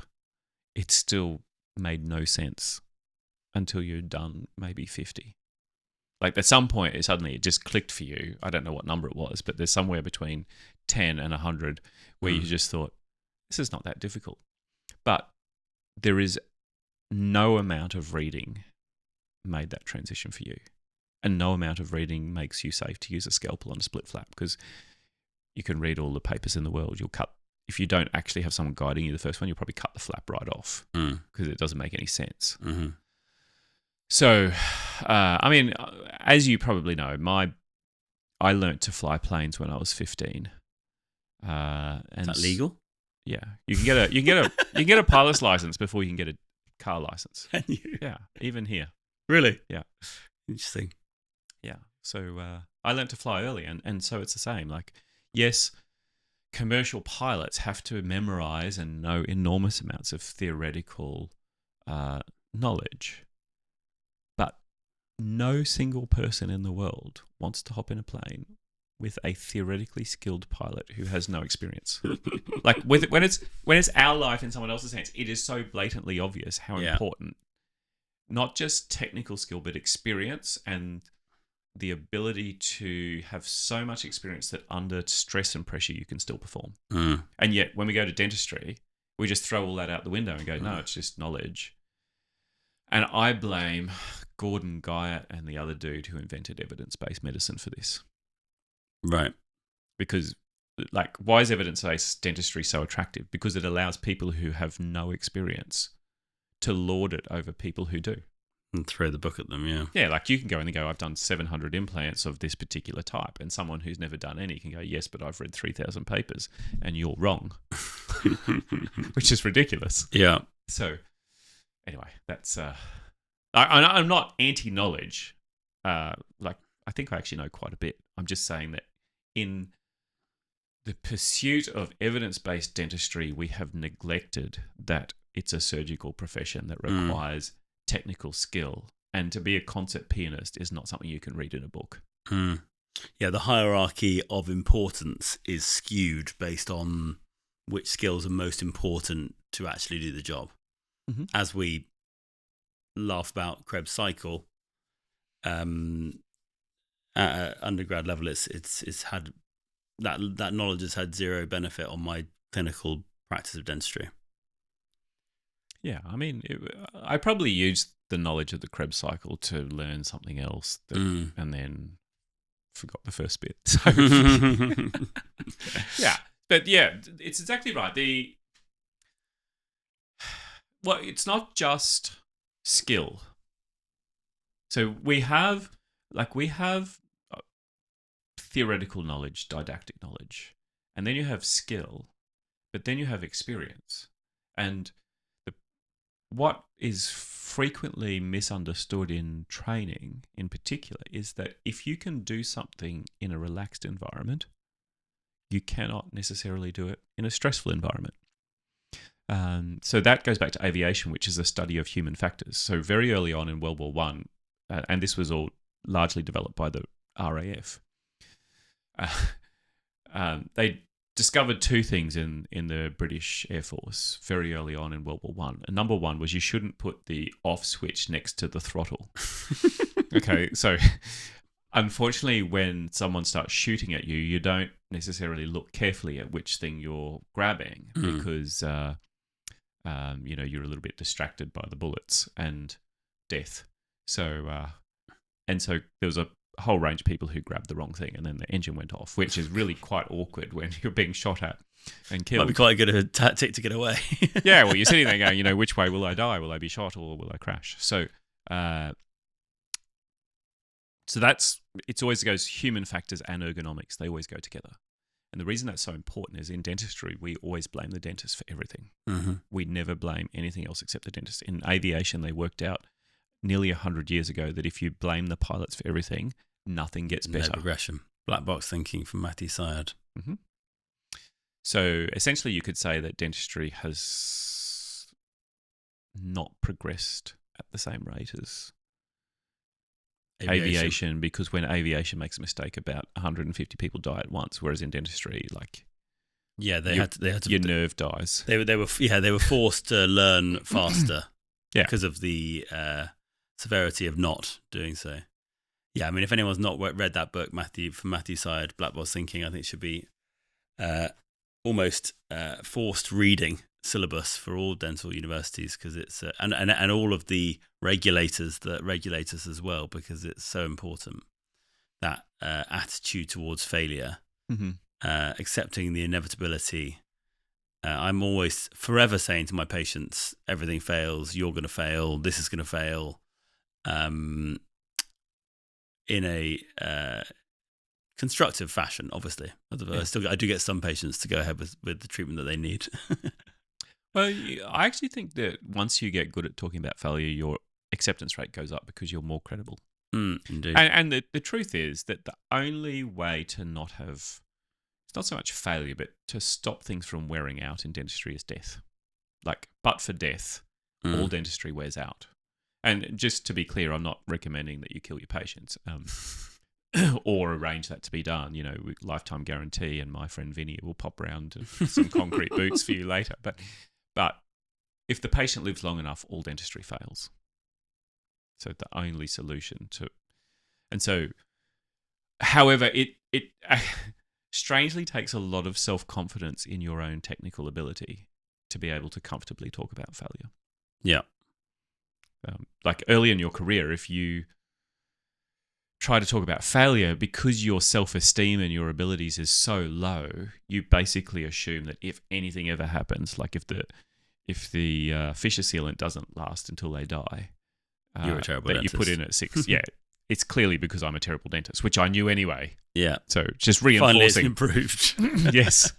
it still made no sense until you're done maybe 50. Like at some point, suddenly it just clicked for you. I don't know what number it was, but there's somewhere between 10 and 100 where you just thought, this is not that difficult. But there is no amount of reading made that transition for you. And no amount of reading makes you safe to use a scalpel on a split flap, because you can read all the papers in the world. You'll cut, if you don't actually have someone guiding you the first one, you'll probably cut the flap right off because it doesn't make any sense. Mm-hmm. So, I mean, as you probably know, I learnt to fly planes when I was 15. And is that legal? Yeah, you can get a pilot's license before you can get a car license. Can you? Yeah, even here. Really? Yeah. Interesting. Yeah. So I learnt to fly early, and so it's the same. Like, yes, commercial pilots have to memorize and know enormous amounts of theoretical knowledge, but no single person in the world wants to hop in a plane with a theoretically skilled pilot who has no experience. Like when it's our life in someone else's hands, it is so blatantly obvious how important not just technical skill but experience and the ability to have so much experience that under stress and pressure you can still perform. And yet when we go to dentistry, we just throw all that out the window and go, no, it's just knowledge. And I blame Gordon Guyatt and the other dude who invented evidence-based medicine for this. Right. Because, like, why is evidence-based dentistry so attractive? Because it allows people who have no experience to lord it over people who do. And throw the book at them, yeah. Yeah, like you can go in and go, I've done 700 implants of this particular type. And someone who's never done any can go, yes, but I've read 3,000 papers and you're wrong. Which is ridiculous. Yeah. So, anyway, that's... I'm not anti-knowledge. Like, I think I actually know quite a bit. I'm just saying that in the pursuit of evidence-based dentistry, we have neglected that it's a surgical profession that requires technical skill. And to be a concert pianist is not something you can read in a book. Yeah, the hierarchy of importance is skewed based on which skills are most important to actually do the job. Mm-hmm. As we laugh about Krebs cycle, at undergrad level, it's had that knowledge has had zero benefit on my clinical practice of dentistry. Yeah, I mean, I probably used the knowledge of the Krebs cycle to learn something else, and then forgot the first bit. So, yeah, but yeah, it's exactly right. It's not just skill. So we have theoretical knowledge, didactic knowledge, and then you have skill, but then you have experience. And what is frequently misunderstood in training in particular is that if you can do something in a relaxed environment, you cannot necessarily do it in a stressful environment. So that goes back to aviation, which is a study of human factors. So very early on in World War I, and this was all largely developed by the RAF, they discovered two things in the British Air Force very early on in World War I. And number one was you shouldn't put the off switch next to the throttle. Okay, so unfortunately, when someone starts shooting at you, you don't necessarily look carefully at which thing you're grabbing because you're a little bit distracted by the bullets and death. So so there was a whole range of people who grabbed the wrong thing and then the engine went off, which is really quite awkward when you're being shot at and killed. Might be quite a good tactic to get away. Yeah, well, you're sitting there going, which way will I die? Will I be shot or will I crash? So So it always goes human factors and ergonomics. They always go together. And the reason that's so important is in dentistry, we always blame the dentist for everything. Mm-hmm. We never blame anything else except the dentist. In aviation, they worked out nearly 100 years ago that if you blame the pilots for everything, nothing gets better. No progression. Black box thinking from Matty Chard. Mm-hmm. So essentially, you could say that dentistry has not progressed at the same rate as aviation, because when aviation makes a mistake, about 150 people die at once, whereas in dentistry, like they had to your nerve dies. They were forced to learn faster because of the severity of not doing so. Yeah, I mean, if anyone's not read that book, from Matty Chard, Black Box Thinking, I think it should be almost forced reading syllabus for all dental universities, because it's and all of the regulators that regulate us as well, because it's so important, that attitude towards failure, accepting the inevitability. I'm always forever saying to my patients, everything fails, you're going to fail, this is going to fail, in a constructive fashion, obviously. I do get some patients to go ahead with the treatment that they need. Well, I actually think that once you get good at talking about failure, your acceptance rate goes up because you're more credible. Indeed. And the truth is that the only way to not have, it's not so much failure, but to stop things from wearing out in dentistry is death. But for death, all dentistry wears out. And just to be clear, I'm not recommending that you kill your patients or arrange that to be done, with lifetime guarantee, and my friend Vinny will pop round to some concrete boots for you later. But if the patient lives long enough, all dentistry fails. So the only solution to... And so, however, it strangely takes a lot of self-confidence in your own technical ability to be able to comfortably talk about failure. Yeah. Early in your career, if you try to talk about failure, because your self-esteem and your abilities is so low, you basically assume that if anything ever happens, like if the fissure sealant doesn't last until they die, you're a terrible dentist. You put in at 6, it's clearly because I'm a terrible dentist, which I knew anyway. Yeah. So just reinforcing. Finally, it's improved. Yes.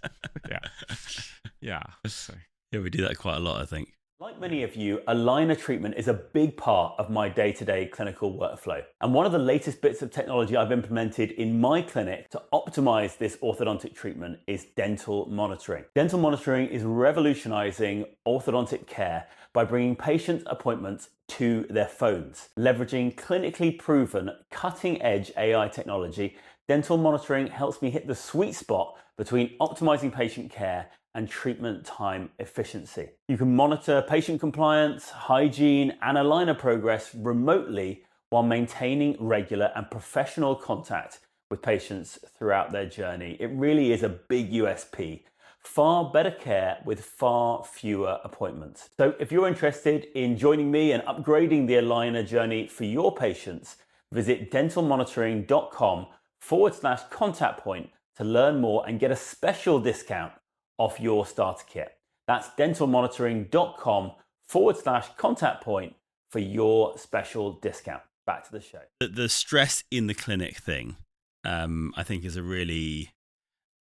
Yeah. So. Yeah, we do that quite a lot, I think. Like many of you, aligner treatment is a big part of my day-to-day clinical workflow. And one of the latest bits of technology I've implemented in my clinic to optimize this orthodontic treatment is dental monitoring. Dental monitoring is revolutionizing orthodontic care by bringing patient appointments to their phones. Leveraging clinically proven cutting-edge AI technology, dental monitoring helps me hit the sweet spot between optimizing patient care and treatment time efficiency. You can monitor patient compliance, hygiene, and aligner progress remotely while maintaining regular and professional contact with patients throughout their journey. It really is a big USP. Far better care with far fewer appointments. So if you're interested in joining me and upgrading the aligner journey for your patients, visit dentalmonitoring.com/contact point to learn more and get a special discount off your starter kit. That's dentalmonitoring.com/contact point for your special discount. Back to the show. The stress in the clinic thing, I think, is a really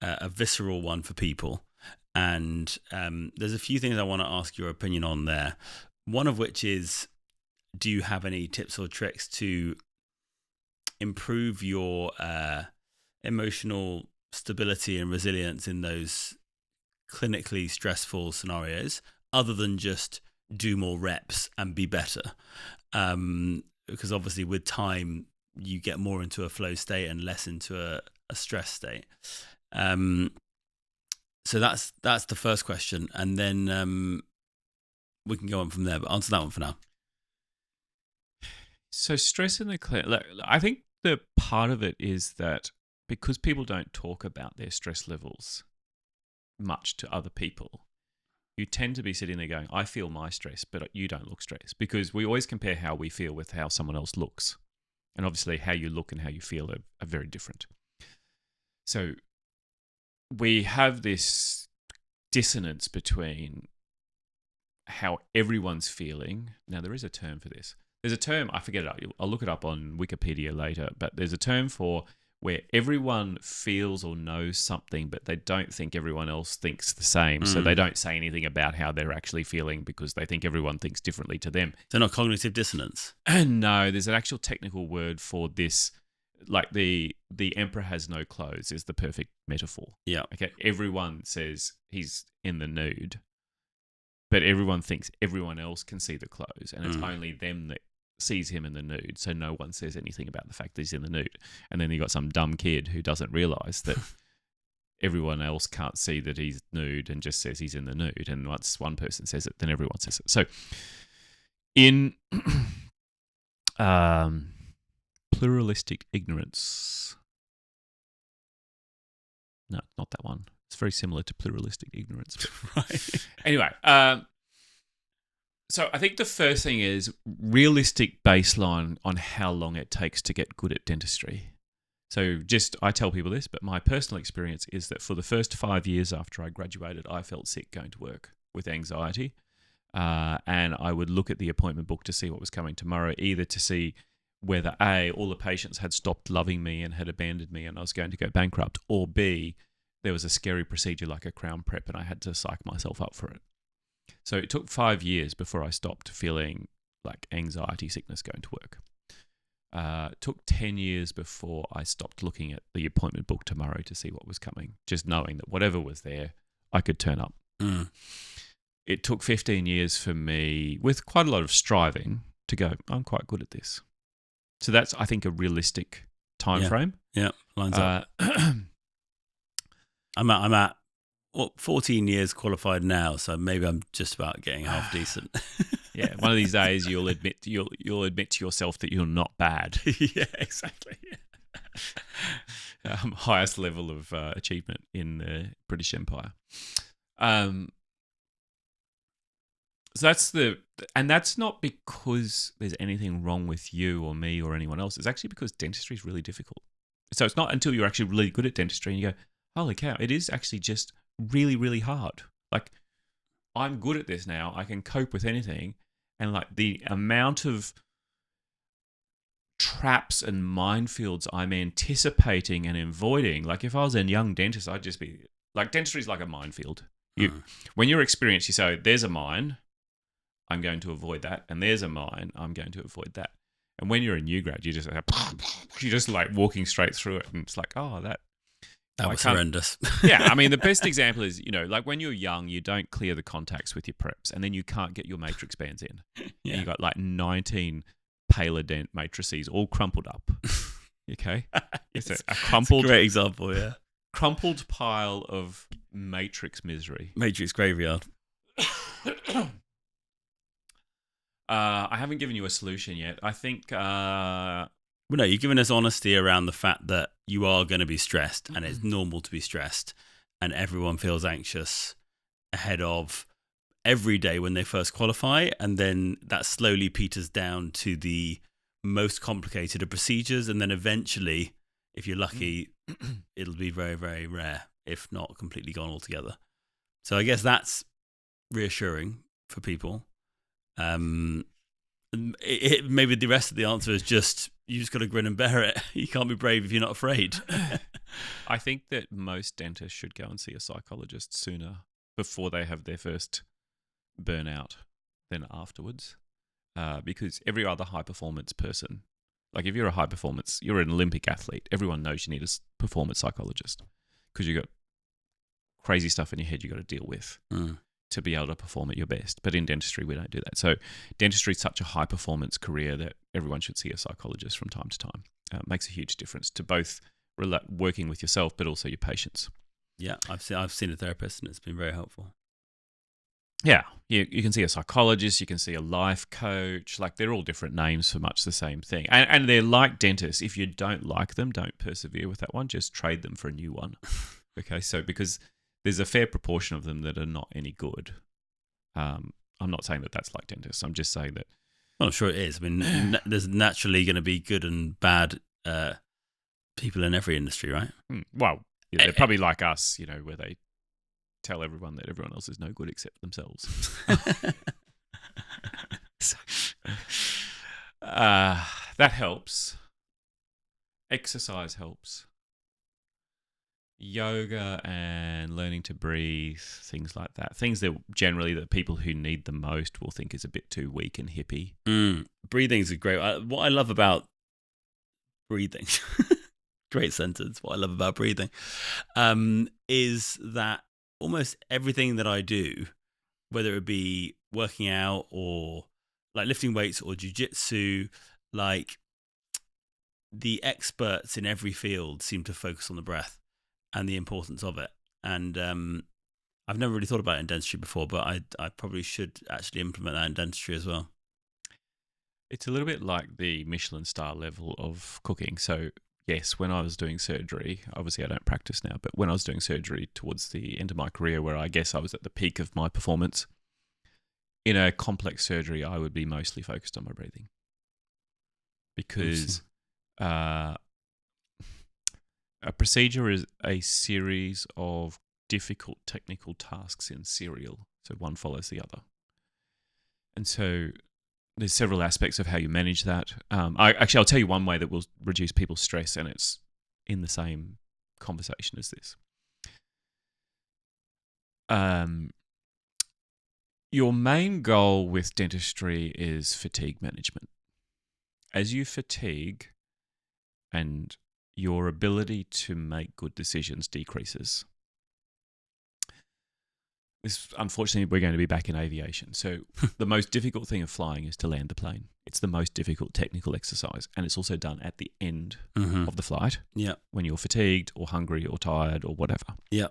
a visceral one for people. And there's a few things I want to ask your opinion on there. One of which is, do you have any tips or tricks to improve your emotional stability and resilience in those clinically stressful scenarios, other than just do more reps and be better? Because obviously with time you get more into a flow state and less into a stress state. So that's the first question, and then we can go on from there, but answer that one for now. So stress in the clinic, I think the part of it is that because people don't talk about their stress levels much to other people, you tend to be sitting there going, I feel my stress, but you don't look stressed, because we always compare how we feel with how someone else looks. And obviously how you look and how you feel are very different. So we have this dissonance between how everyone's feeling. Now, there is a term for this. there's a term, I forget it, I'll look it up on Wikipedia later, but there's a term for where everyone feels or knows something, but they don't think everyone else thinks the same. So they don't say anything about how they're actually feeling because they think everyone thinks differently to them. So not cognitive dissonance? No, there's an actual technical word for this. Like the emperor has no clothes is the perfect metaphor. Yeah. Okay. Everyone says he's in the nude, but everyone thinks everyone else can see the clothes, and it's only them that sees him in the nude, so no one says anything about the fact that he's in the nude. And then you got some dumb kid who doesn't realize that everyone else can't see that he's nude and just says he's in the nude. And once one person says it, then everyone says it. So in pluralistic ignorance, no, not that one. It's very similar to pluralistic ignorance. But Right. Anyway, so I think the first thing is realistic baseline on how long it takes to get good at dentistry. So I tell people this, but my personal experience is that for the first 5 years after I graduated, I felt sick going to work with anxiety. And I would look at the appointment book to see what was coming tomorrow, either to see whether A, all the patients had stopped loving me and had abandoned me and I was going to go bankrupt, or B, there was a scary procedure like a crown prep and I had to psych myself up for it. So it took 5 years before I stopped feeling like anxiety sickness going to work. It took 10 years before I stopped looking at the appointment book tomorrow to see what was coming, just knowing that whatever was there, I could turn up. It took 15 years for me, with quite a lot of striving, to go, I'm quite good at this. So that's, I think, a realistic time frame. Yeah, lines up. I'm at 14 years qualified now, so maybe I'm just about getting half decent. Yeah, one of these days you'll admit to yourself that you're not bad. Yeah, exactly. Highest level of achievement in the British Empire. So that's not because there's anything wrong with you or me or anyone else. It's actually because dentistry is really difficult. So it's not until you're actually really good at dentistry and you go, holy cow, it is actually just really, really hard. Like, I'm good at this now. I can cope with anything. And like the amount of traps and minefields I'm anticipating and avoiding. Like if I was a young dentist, I'd just be like, dentistry is like a minefield. When you're experienced, you say, there's a mine, I'm going to avoid that. And there's a mine, I'm going to avoid that. And when you're a new grad, you're just like walking straight through it. And it's like, oh, that was horrendous. Yeah, I mean, the best example is, like when you're young, you don't clear the contacts with your preps, and then you can't get your matrix bands in. Yeah. You got like 19 Palodent matrices all crumpled up. Okay? It's a crumpled... It's a great example, yeah. Crumpled pile of matrix misery. Matrix graveyard. I haven't given you a solution yet. I think... Well, no, you've given us honesty around the fact that you are going to be stressed and it's normal to be stressed and everyone feels anxious ahead of every day when they first qualify, and then that slowly peters down to the most complicated of procedures, and then eventually, if you're lucky, it'll be very, very rare, if not completely gone altogether. So I guess that's reassuring for people. Maybe the rest of the answer is just you just got to grin and bear it. You can't be brave if you're not afraid. I think that most dentists should go and see a psychologist sooner before they have their first burnout than afterwards, because every other high performance person, like if you're a high performance, you're an Olympic athlete, everyone knows you need a performance psychologist because you've got crazy stuff in your head you've got to deal with. To be able to perform at your best. But in dentistry, we don't do that. So dentistry is such a high-performance career that everyone should see a psychologist from time to time. It makes a huge difference to both working with yourself but also your patients. Yeah, I've seen a therapist and it's been very helpful. Yeah, you can see a psychologist, you can see a life coach. Like they're all different names for much the same thing. And they're like dentists. If you don't like them, don't persevere with that one. Just trade them for a new one. Okay, so because... there's a fair proportion of them that are not any good. I'm not saying that that's like dentists. I'm just saying that... Well, I'm sure it is. I mean, there's naturally going to be good and bad people in every industry, right? Well, yeah, they're probably like us, where they tell everyone that everyone else is no good except themselves. That helps. Exercise helps. Yoga and learning to breathe, things like that. Things that generally the people who need the most will think is a bit too weak and hippie. Breathing is a great. What I love about breathing, great sentence. What I love about breathing, is that almost everything that I do, whether it be working out or like lifting weights or jiu-jitsu, like the experts in every field seem to focus on the breath and the importance of it. And I've never really thought about it in dentistry before, but I probably should actually implement that in dentistry as well. It's a little bit like the Michelin star level of cooking. So yes, when I was doing surgery, obviously I don't practice now, but when I was doing surgery towards the end of my career, where I guess I was at the peak of my performance, in a complex surgery, I would be mostly focused on my breathing. Because a procedure is a series of difficult technical tasks in serial, so one follows the other. And so there's several aspects of how you manage that. I'll tell you one way that will reduce people's stress, and it's in the same conversation as this. Your main goal with dentistry is fatigue management. As you fatigue and your ability to make good decisions decreases. Unfortunately, we're going to be back in aviation. So the most difficult thing of flying is to land the plane. It's the most difficult technical exercise. And it's also done at the end of the flight. Yeah. When you're fatigued or hungry or tired or whatever. Yeah.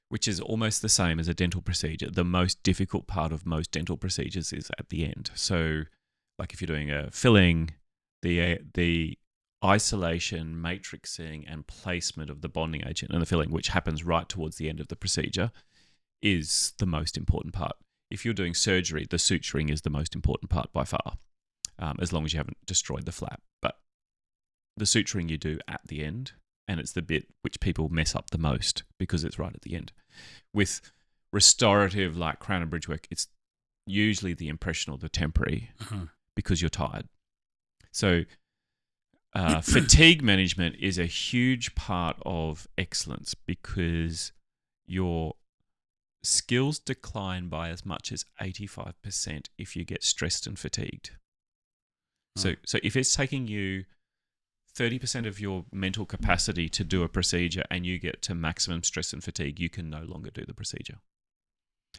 Which is almost the same as a dental procedure. The most difficult part of most dental procedures is at the end. So like if you're doing a filling, the isolation, matrixing, and placement of the bonding agent and the filling, which happens right towards the end of the procedure, is the most important part. If you're doing surgery, the suturing is the most important part by far, as long as you haven't destroyed the flap. But the suturing you do at the end, and it's the bit which people mess up the most because it's right at the end. With restorative, like crown and bridge work, it's usually the impression or the temporary because you're tired. So fatigue management is a huge part of excellence because your skills decline by as much as 85% if you get stressed and fatigued. So if it's taking you 30% of your mental capacity to do a procedure and you get to maximum stress and fatigue, you can no longer do the procedure.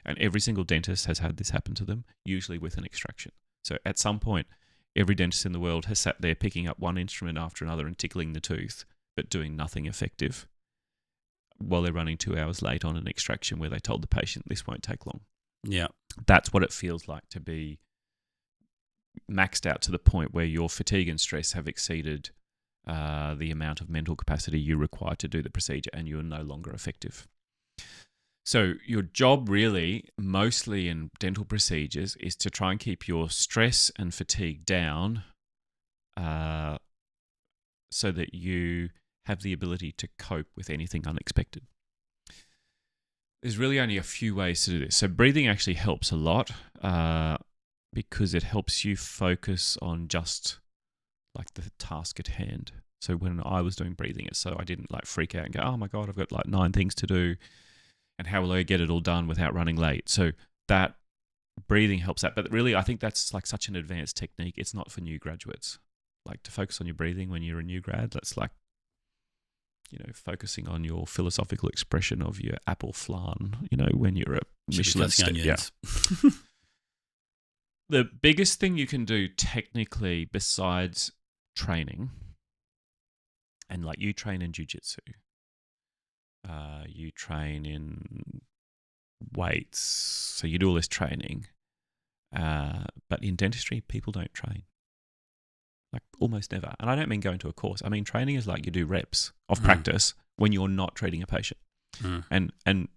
And every single dentist has had this happen to them, usually with an extraction. So at some point, every dentist in the world has sat there picking up one instrument after another and tickling the tooth, but doing nothing effective while they're running 2 hours late on an extraction where they told the patient this won't take long. Yeah. That's what it feels like to be maxed out to the point where your fatigue and stress have exceeded the amount of mental capacity you require to do the procedure and you're no longer effective. So your job really, mostly in dental procedures, is to try and keep your stress and fatigue down so that you have the ability to cope with anything unexpected. There's really only a few ways to do this. So breathing actually helps a lot because it helps you focus on just like the task at hand. So when I was doing breathing, so I didn't like freak out and go, oh my God, I've got like 9 things to do. And how will I get it all done without running late? So that breathing helps that. But really, I think that's like such an advanced technique. It's not for new graduates. Like to focus on your breathing when you're a new grad, that's like, focusing on your philosophical expression of your apple flan, when you're a Michelin star. Yeah. The biggest thing you can do technically besides training, and like you train in jiu-jitsu, you train in weights, so you do all this training. But in dentistry, people don't train. Like almost never. And I don't mean going to a course. I mean training is like you do reps of practice when you're not treating a patient. And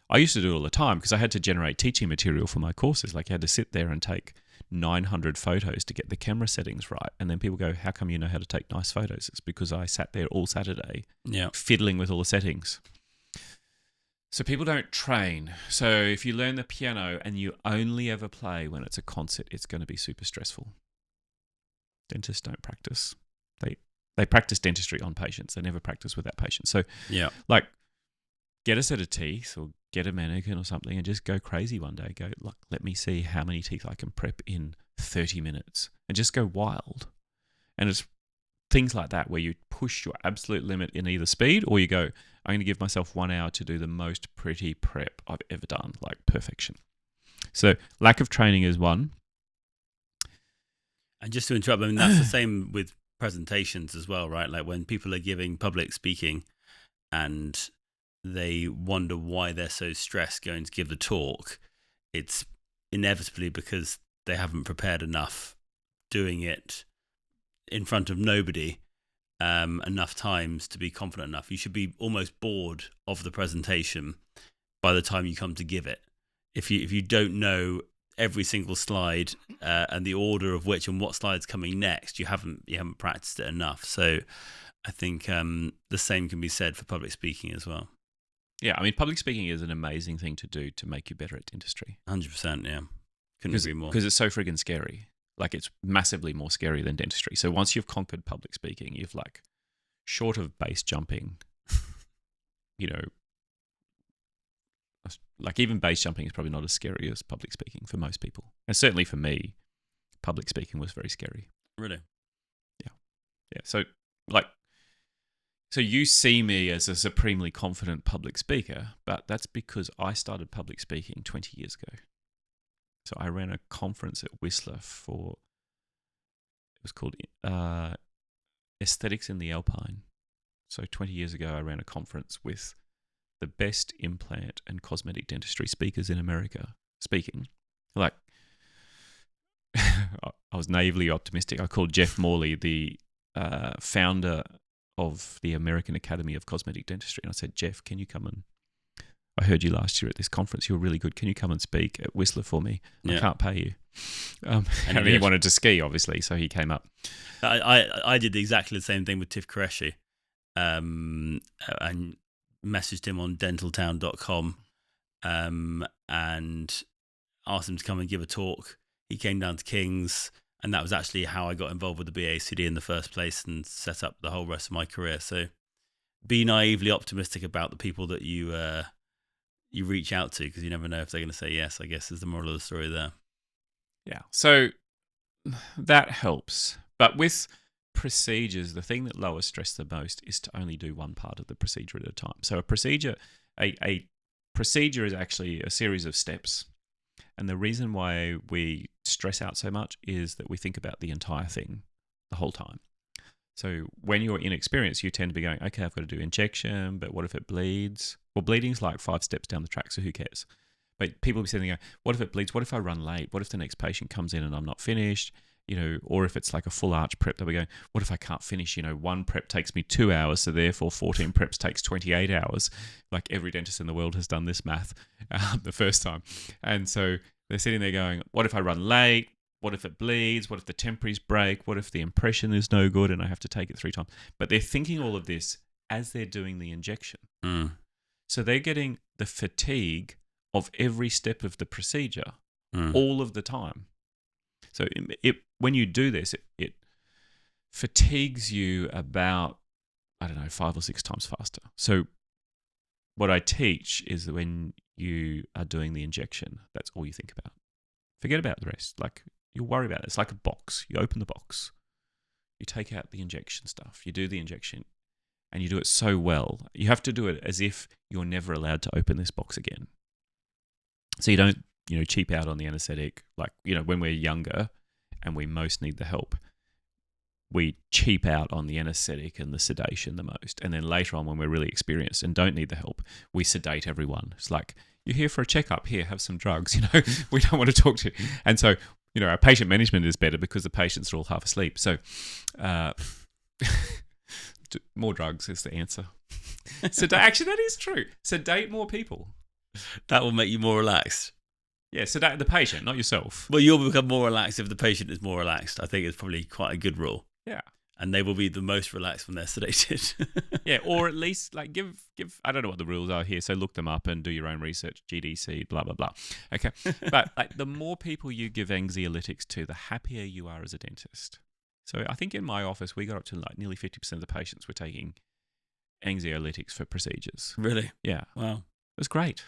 I used to do it all the time because I had to generate teaching material for my courses. Like you had to sit there and take 900 photos to get the camera settings right. And then people go, how come you know how to take nice photos? It's because I sat there all Saturday fiddling with all the settings. So people don't train. So if you learn the piano and you only ever play when it's a concert, it's going to be super stressful. Dentists don't practice. They practice dentistry on patients. They never practice without patients. So, Yeah. like, get a set of teeth or get a mannequin or something and just go crazy one day. Go, look, let me see how many teeth I can prep in 30 minutes and just go wild. And it's things like that where you push your absolute limit in either speed or you go, I'm going to give myself 1 hour to do the most pretty prep I've ever done, like perfection. So lack of training is one. And just to interrupt, I mean, that's the same with presentations as well, right? Like when people are giving public speaking and they wonder why they're so stressed going to give the talk, it's inevitably because they haven't prepared enough, doing it in front of nobody enough times to be confident enough. You should be almost bored of the presentation by the time you come to give it. If you don't know every single slide and the order of which and what slide's coming next, you haven't practiced it enough. So I think the same can be said for public speaking as well. Yeah, I mean, public speaking is an amazing thing to do to make you better at dentistry. 100%, yeah. Couldn't agree more. Because it's so friggin' scary. Like, it's massively more scary than dentistry. So once you've conquered public speaking, you've, like, short of base jumping, you know, like even base jumping is probably not as scary as public speaking for most people. And certainly for me, public speaking was very scary. Really? Yeah. So, like, so you see me as a supremely confident public speaker, but that's because I started public speaking 20 years ago. So I ran a conference at Whistler it was called Aesthetics in the Alpine. So 20 years ago, I ran a conference with the best implant and cosmetic dentistry speakers in America speaking. Like, I was naively optimistic. I called Jeff Morley, the founder of the American Academy of Cosmetic Dentistry. And I said, Jeff, can you come and... I heard you last year at this conference. You were really good. Can you come and speak at Whistler for me? Yeah. I can't pay you. And he wanted to ski, obviously, so he came up. I did exactly the same thing with Tiff Qureshi. And messaged him on dentaltown.com and asked him to come and give a talk. He came down to King's, and that was actually how I got involved with the BACD in the first place and set up the whole rest of my career. So be naively optimistic about the people that you reach out to, because you never know if they're going to say yes, I guess is the moral of the story there. Yeah, so that helps. But with procedures, the thing that lowers stress the most is to only do one part of the procedure at a time. So a procedure is actually a series of steps. And the reason why we stress out so much is that we think about the entire thing the whole time. So when you're inexperienced, you tend to be going, okay, I've got to do injection, but what if it bleeds? Well, bleeding's like 5 steps down the track, so who cares? But people will be sitting there, what if it bleeds? What if I run late? What if the next patient comes in and I'm not finished? You know, or if it's like a full arch prep, they'll be going, what if I can't finish? You know, one prep takes me 2 hours, so therefore 14 preps takes 28 hours. Like every dentist in the world has done this math the first time. And so they're sitting there going, what if I run late? What if it bleeds? What if the temporaries break? What if the impression is no good and I have to take it 3 times? But they're thinking all of this as they're doing the injection. Mm. So they're getting the fatigue of every step of the procedure all of the time. So when you do this, it fatigues you about, 5 or 6 times faster. So what I teach is that when you are doing the injection, that's all you think about. Forget about the rest. Like, you'll worry about it. It's like a box. You open the box. You take out the injection stuff. You do the injection. And you do it so well. You have to do it as if you're never allowed to open this box again. So you don't, cheap out on the anesthetic. Like, when we're younger and we most need the help, we cheap out on the anesthetic and the sedation the most. And then later on, when we're really experienced and don't need the help, we sedate everyone. It's like, you're here for a checkup. Here, have some drugs. We don't want to talk to you. And so, our patient management is better because the patients are all half asleep. So, more drugs is the answer. Actually, that is true. Sedate more people. That will make you more relaxed. Yeah, sedate the patient, not yourself. Well, you'll become more relaxed if the patient is more relaxed. I think it's probably quite a good rule. Yeah. And they will be the most relaxed when they're sedated. Yeah, or at least give. I don't know what the rules are here, so look them up and do your own research. GDC, blah blah blah. Okay, but the more people you give anxiolytics to, the happier you are as a dentist. So I think in my office, we got up to like nearly 50% of the patients were taking anxiolytics for procedures. Really? Yeah. Wow. It was great.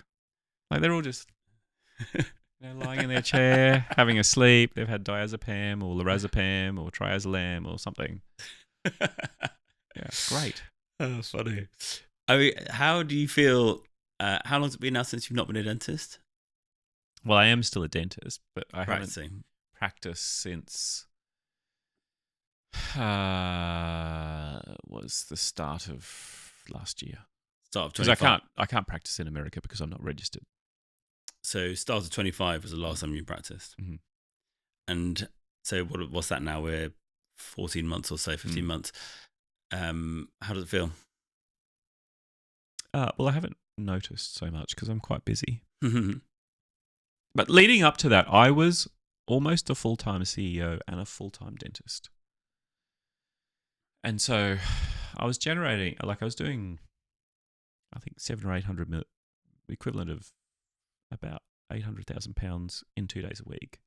Like they're all just lying in their chair, having a sleep. They've had diazepam or lorazepam or triazolam or something. Yeah, great. Oh, funny. I mean, how do you feel? How long has it been now since you've not been a dentist? Well, I am still a dentist, but I haven't Practicing. practiced since was the start of last year. Start of Because 25. I can't practice in America because I'm not registered. So start of 25 was the last time you practiced. Mm-hmm. And so what's that now? We're 14 months or so, 15 months. How does it feel? Well, I haven't noticed so much because I'm quite busy. But leading up to that, I was almost a full-time CEO and a full-time dentist. And so I was generating, like I was doing, I think 700 or 800 mil, equivalent of about £800,000 in 2 days a week.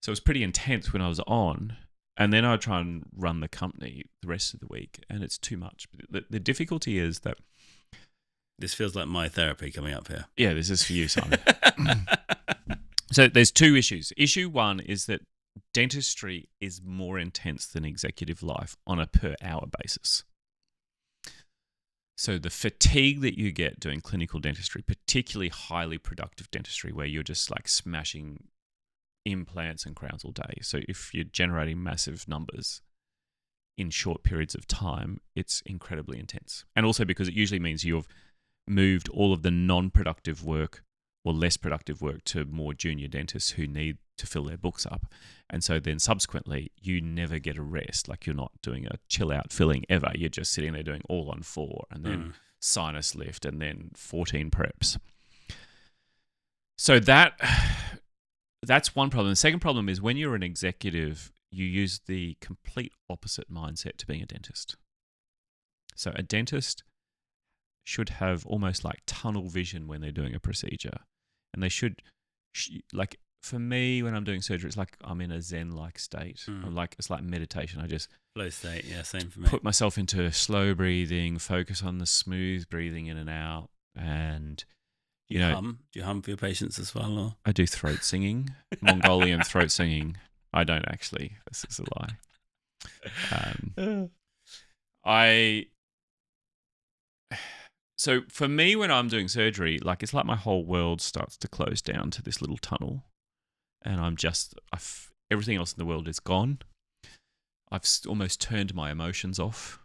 So it was pretty intense when I was on. And then I'd try and run the company the rest of the week, and it's too much. The difficulty is that... This feels like my therapy coming up here. Yeah, this is for you, Simon. So there's two issues. Issue one is that dentistry is more intense than executive life on a per hour basis. So the fatigue that you get doing clinical dentistry, particularly highly productive dentistry, where you're just like smashing implants and crowns all day. So if you're generating massive numbers in short periods of time, it's incredibly intense. And also because it usually means you've moved all of the non-productive work or less productive work to more junior dentists who need to fill their books up. And so then subsequently, you never get a rest. Like you're not doing a chill out filling ever. You're just sitting there doing all on 4 and then sinus lift and then 14 preps. So that's one problem. The second problem is when you're an executive, you use the complete opposite mindset to being a dentist. So a dentist should have almost like tunnel vision when they're doing a procedure. And they should, like for me, when I'm doing surgery, it's like I'm in a Zen-like state. It's like meditation. I just flow state, yeah, same for me. Put myself into slow breathing, focus on the smooth breathing in and out. And, Do you hum for your patients as well? Or? I do throat singing, Mongolian throat singing. I don't actually. This is a lie. So for me, when I'm doing surgery, like it's like my whole world starts to close down to this little tunnel, and everything else in the world is gone. I've almost turned my emotions off.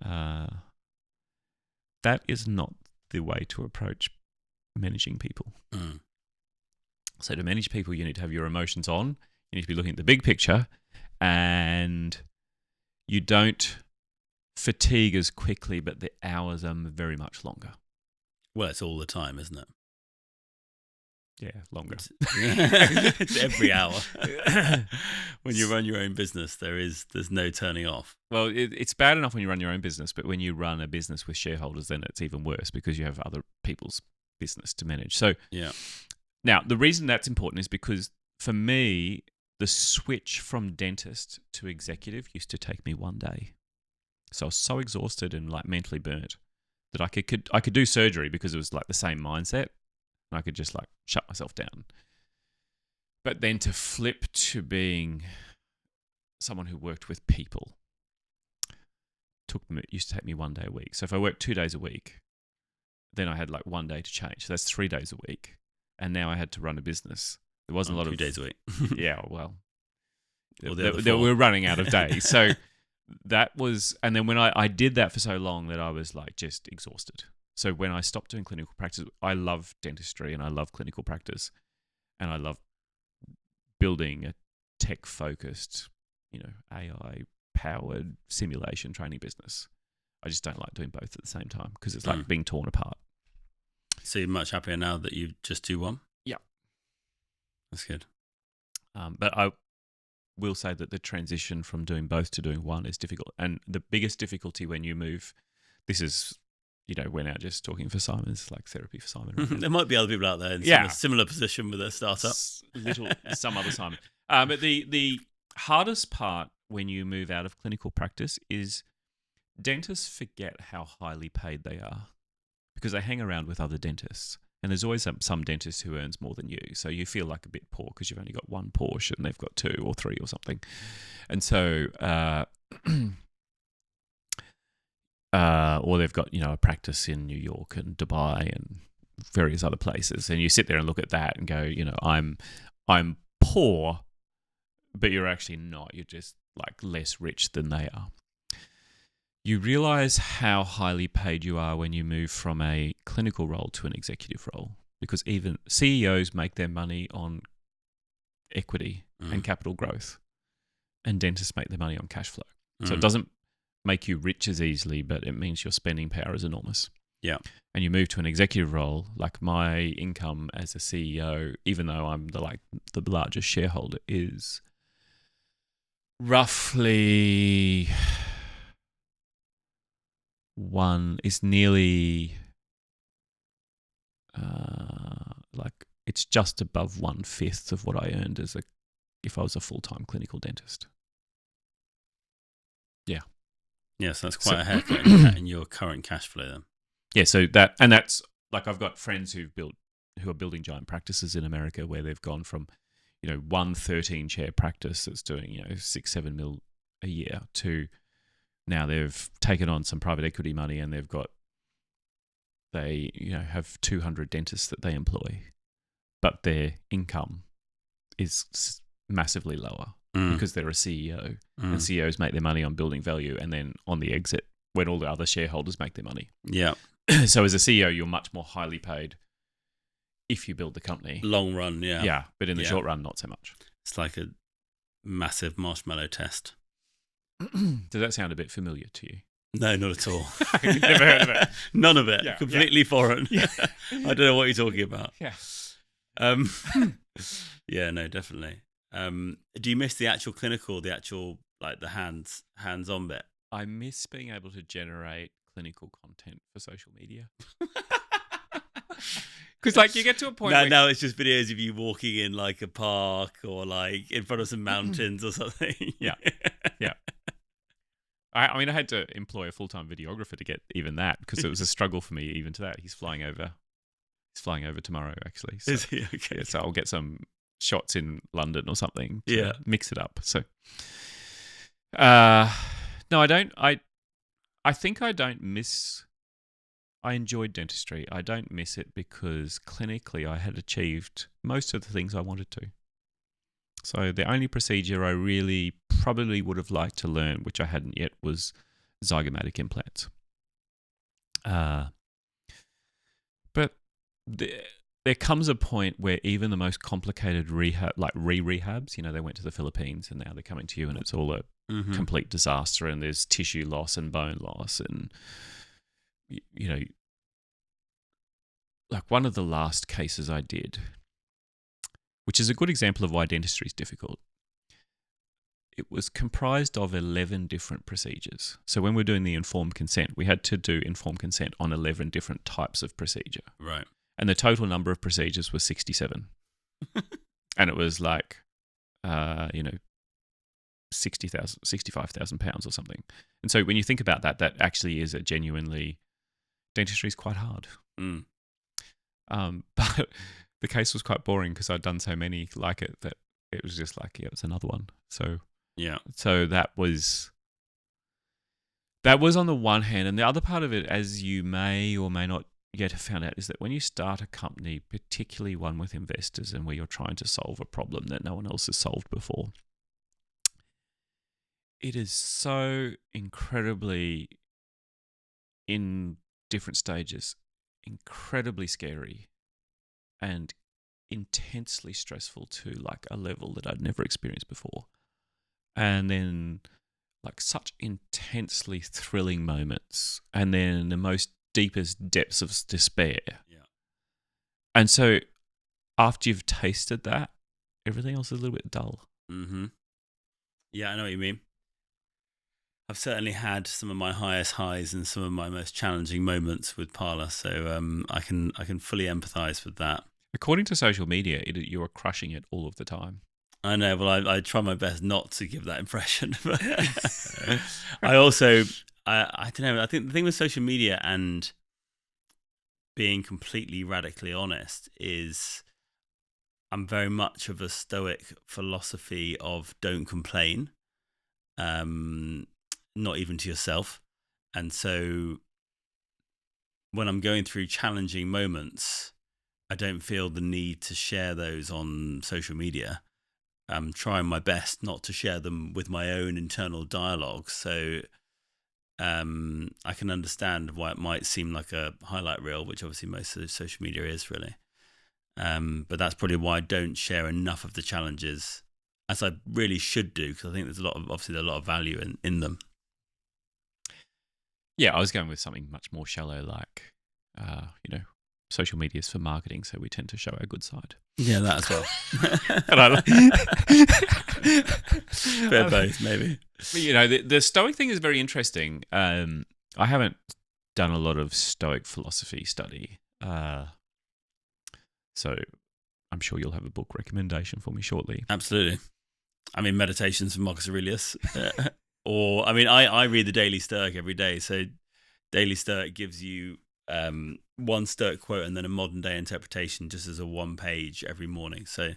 That is not the way to approach managing people. So to manage people, you need to have your emotions on. You need to be looking at the big picture, and you don't fatigue as quickly, but the hours are very much longer. Well, it's all the time, isn't it? Yeah, longer. It's every hour. When you run your own business, there's no turning off. Well, it's bad enough when you run your own business, but when you run a business with shareholders, then it's even worse because you have other people's business to manage. So, yeah. Now, the reason that's important is because for me, the switch from dentist to executive used to take me 1 day. So I was so exhausted and like mentally burnt that I could do surgery because it was like the same mindset, and I could just like shut myself down. But then to flip to being someone who worked with people used to take me 1 day a week. So if I worked 2 days a week, then I had like 1 day to change. So that's 3 days a week. And now I had to run a business. There wasn't a lot of 2 days a week. Yeah, well, we're running out of days. So that was, and then when I did that for so long that I was like just exhausted. So when I stopped doing clinical practice, I love dentistry and I love clinical practice, and I love building a tech-focused, AI-powered simulation training business. I just don't like doing both at the same time because it's like being torn apart. So you're much happier now that you just do one? Yeah. That's good. But I will say that the transition from doing both to doing one is difficult. And the biggest difficulty when you move, this is, we're now just talking for Simon, it's like therapy for Simon. Right? There might be other people out there in a similar position with a startup. Some other Simon. But the hardest part when you move out of clinical practice is dentists forget how highly paid they are because they hang around with other dentists. And there's always some dentist who earns more than you. So you feel like a bit poor because you've only got one Porsche and they've got 2 or 3 or something. And so, or they've got, a practice in New York and Dubai and various other places. And you sit there and look at that and go, I'm poor, but you're actually not. You're just like less rich than they are. You realize how highly paid you are when you move from a clinical role to an executive role, because even CEOs make their money on equity and capital growth, and dentists make their money on cash flow. So it doesn't make you rich as easily, but it means your spending power is enormous. Yeah. And you move to an executive role, like my income as a CEO, even though I'm the largest shareholder, is roughly nearly it's just above 1/5 of what I earned if I was a full-time clinical dentist. Yeah. Yes, that's quite a haircut in your current cash flow then. Yeah, so that's like, I've got friends who are building giant practices in America where they've gone from, one 13-chair practice that's doing, 6-7 mil a year to now they've taken on some private equity money and they have 200 dentists that they employ, but their income is massively lower because they're a CEO and CEOs make their money on building value and then on the exit when all the other shareholders make their money. Yeah. So as a CEO, you're much more highly paid if you build the company. Long run, yeah. Yeah, but in the short run, not so much. It's like a massive marshmallow test. Does that sound a bit familiar to you? No, not at all. Never heard of it. None of it. Yeah, Completely foreign. Yeah. I don't know what you're talking about. Yeah. Yeah, no, definitely. Do you miss the actual clinical, the actual like the hands-on bit? I miss being able to generate clinical content for social media. Because you get to a point now it's just videos of you walking in like a park or like in front of some mountains or something. Yeah. I mean, I had to employ a full-time videographer to get even that because it was a struggle for me even to that. He's flying over tomorrow, actually. So, is he? Okay. Yeah, so I'll get some shots in London or something to mix it up. So, no, I don't. I think I don't miss. I enjoyed dentistry. I don't miss it because clinically I had achieved most of the things I wanted to. So the only procedure I really probably would have liked to learn, which I hadn't yet, was zygomatic implants. But there comes a point where even the most complicated rehab, like rehabs, they went to the Philippines and now they're coming to you and it's all a complete disaster and there's tissue loss and bone loss and, like one of the last cases I did, which is a good example of why dentistry is difficult. It was comprised of 11 different procedures. So when we're doing the informed consent, we had to do informed consent on 11 different types of procedure. Right. And the total number of procedures was 67. And it was like, 65,000 pounds or something. And so when you think about that, that actually is dentistry is quite hard. But the case was quite boring because I'd done so many like it that it was just like, yeah, it's another one. So that was on the one hand. And the other part of it, as you may or may not yet have found out, is that when you start a company, particularly one with investors and where you're trying to solve a problem that no one else has solved before, it is so incredibly, in different stages, incredibly scary and intensely stressful to like a level that I'd never experienced before. And then like such intensely thrilling moments and then the most deepest depths of despair. Yeah. And so after you've tasted that, everything else is a little bit dull. Mm-hmm. Yeah, I know what you mean. I've certainly had some of my highest highs and some of my most challenging moments with Parlour, so I can fully empathise with that. According to social media, you are crushing it all of the time. I know. Well, I try my best not to give that impression. But I also, I don't know. I think the thing with social media and being completely radically honest is I'm very much of a stoic philosophy of don't complain, not even to yourself. And so when I'm going through challenging moments, I don't feel the need to share those on social media. I'm trying my best not to share them with my own internal dialogue. So I can understand why it might seem like a highlight reel, which obviously most of social media is really. But that's probably why I don't share enough of the challenges as I really should do, because I think there's a lot of value in them. Yeah, I was going with something much more shallow, like, social media is for marketing, so we tend to show our good side. Yeah, that as well. But I Bit of both, maybe. But, the Stoic thing is very interesting. I haven't done a lot of Stoic philosophy study, so I'm sure you'll have a book recommendation for me shortly. Stoic. I mean, Meditations from Marcus Aurelius. I read the Daily Stoic every day. So Daily Stoic gives you one Stoic quote and then a modern day interpretation just as a 1 page every morning. So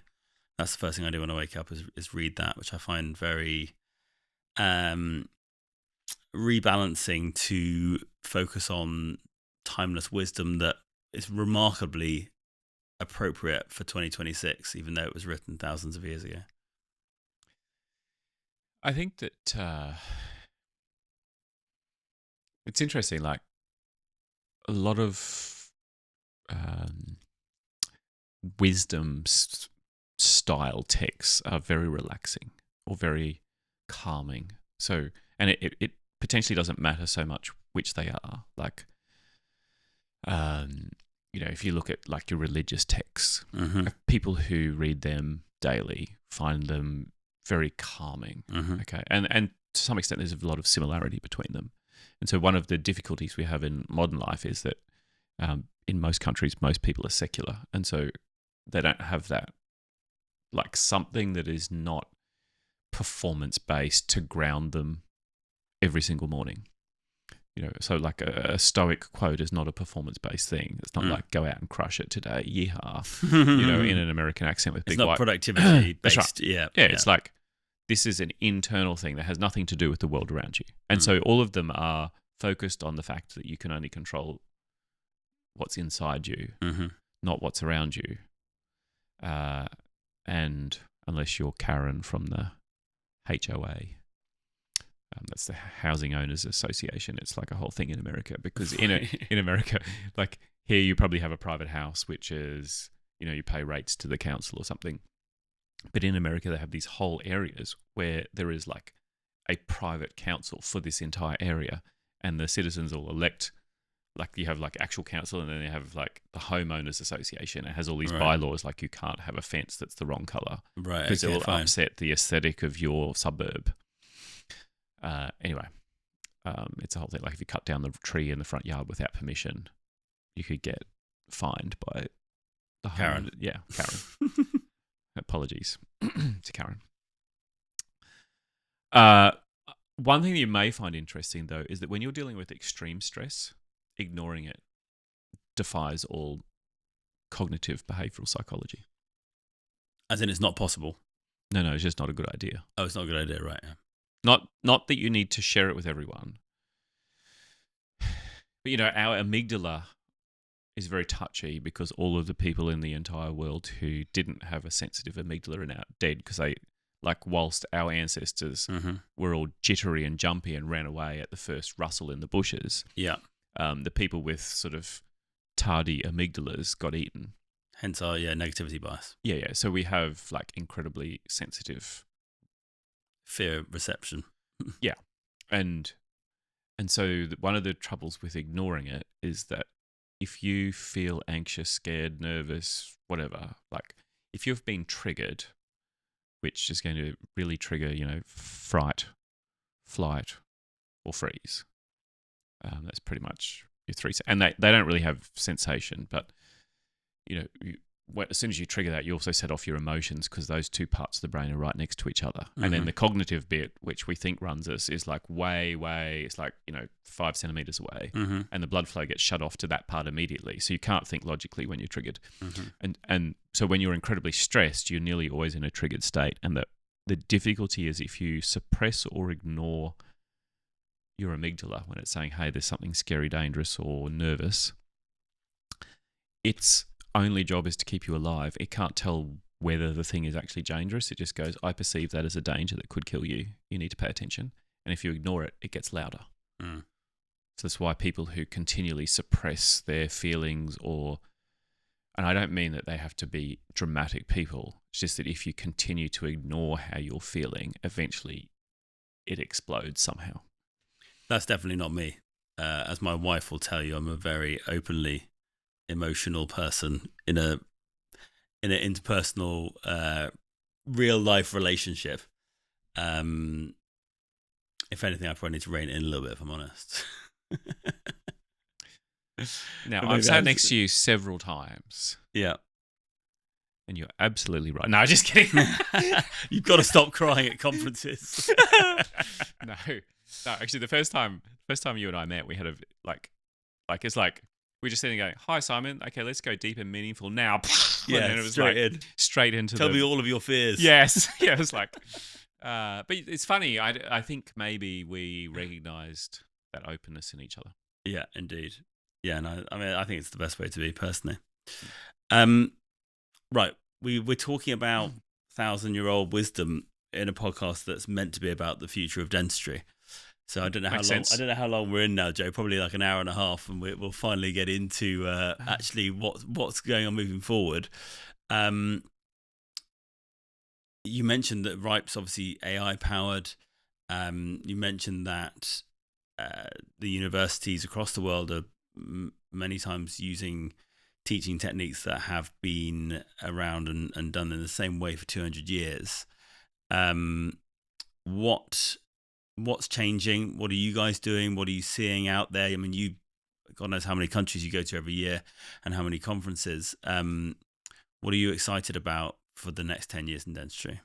that's the first thing I do when I wake up is read that, which I find very rebalancing to focus on timeless wisdom that is remarkably appropriate for 2026, even though it was written thousands of years ago. I think that it's interesting, like a lot of wisdom style texts are very relaxing or very calming. So, and it potentially doesn't matter so much which they are. Like, if you look at like your religious texts, people who read them daily find them very calming. Okay, and to some extent, there's a lot of similarity between them. And so, one of the difficulties we have in modern life is that in most countries, most people are secular, and so they don't have that, like, something that is not performance based to ground them every single morning. So like a Stoic quote is not a performance based thing. It's not like go out and crush it today, yeehaw. In an American accent with big it's not white productivity based. Right. Yeah, it's like this is an internal thing that has nothing to do with the world around you. And so all of them are focused on the fact that you can only control what's inside you, not what's around you. And unless you're Karen from the HOA, that's the Housing Owners Association. It's like a whole thing in America because in America, like here, you probably have a private house, which is, you pay rates to the council or something. But in America, they have these whole areas where there is like a private council for this entire area, and the citizens all elect. Like you have like actual council, and then they have like the homeowners association. It has all these bylaws, like you can't have a fence that's the wrong color, right? Because it will upset the aesthetic of your suburb. Anyway, it's a whole thing. Like if you cut down the tree in the front yard without permission, you could get fined by the Karen. Yeah, Karen. Apologies to Karen. One thing that you may find interesting, though, is that when you're dealing with extreme stress, ignoring it defies all cognitive behavioral psychology. As in, it's not possible. No, it's just not a good idea. Oh, it's not a good idea, right? Yeah. Not that you need to share it with everyone. But, our amygdala is very touchy because all of the people in the entire world who didn't have a sensitive amygdala are now dead because they, like, whilst our ancestors were all jittery and jumpy and ran away at the first rustle in the bushes, the people with sort of tardy amygdalas got eaten. Hence our negativity bias. Yeah. So we have like incredibly sensitive fear reception. Yeah. And so one of the troubles with ignoring it is that if you feel anxious, scared, nervous, whatever, like if you've been triggered, which is going to really trigger, fright, flight, or freeze. That's pretty much your three. And they don't really have sensation, but, as soon as you trigger that, you also set off your emotions, because those two parts of the brain are right next to each other. And then the cognitive bit, which we think runs us, is like way, it's like, 5 centimeters away, and the blood flow gets shut off to that part immediately. So you can't think logically when you're triggered. And so when you're incredibly stressed, you're nearly always in a triggered state. And the difficulty is if you suppress or ignore your amygdala when it's saying, hey, there's something scary, dangerous, or nervous, its only job is to keep you alive. It can't tell whether the thing is actually dangerous. It just goes, I perceive that as a danger that could kill you. You need to pay attention. And if you ignore it, it gets louder. So that's why people who continually suppress their feelings, and I don't mean that they have to be dramatic people. It's just that if you continue to ignore how you're feeling, eventually it explodes somehow. That's definitely not me. As my wife will tell you, I'm a very openly emotional person in an interpersonal, real life relationship. If anything, I probably need to rein it in a little bit, if I'm honest. Now, I've sat next to you several times. Yeah. And you're absolutely right. No, just kidding. You've got to stop crying at conferences. No, actually, the first time you and I met, we had it's like we're just sitting going, "Hi, Simon. Okay, let's go deep and meaningful now." Yeah, and it was straight into. Tell me all of your fears. Yes, yeah. It was like, but it's funny. I think maybe we recognised that openness in each other. Yeah, indeed. Yeah, no, I mean, I think it's the best way to be, personally. Right, we're talking about 1,000-year-old wisdom in a podcast that's meant to be about the future of dentistry. So I don't know how long. I don't know how long we're in now, Joe. Probably like an hour and a half, and we'll finally get into actually what's going on moving forward. You mentioned that RIPE's obviously AI powered. You mentioned that the universities across the world are many times using teaching techniques that have been around and done in the same way for 200 years. What's changing? What are you guys doing? What are you seeing out there? I mean, God knows how many countries you go to every year and how many conferences. What are you excited about for the next 10 years in dentistry?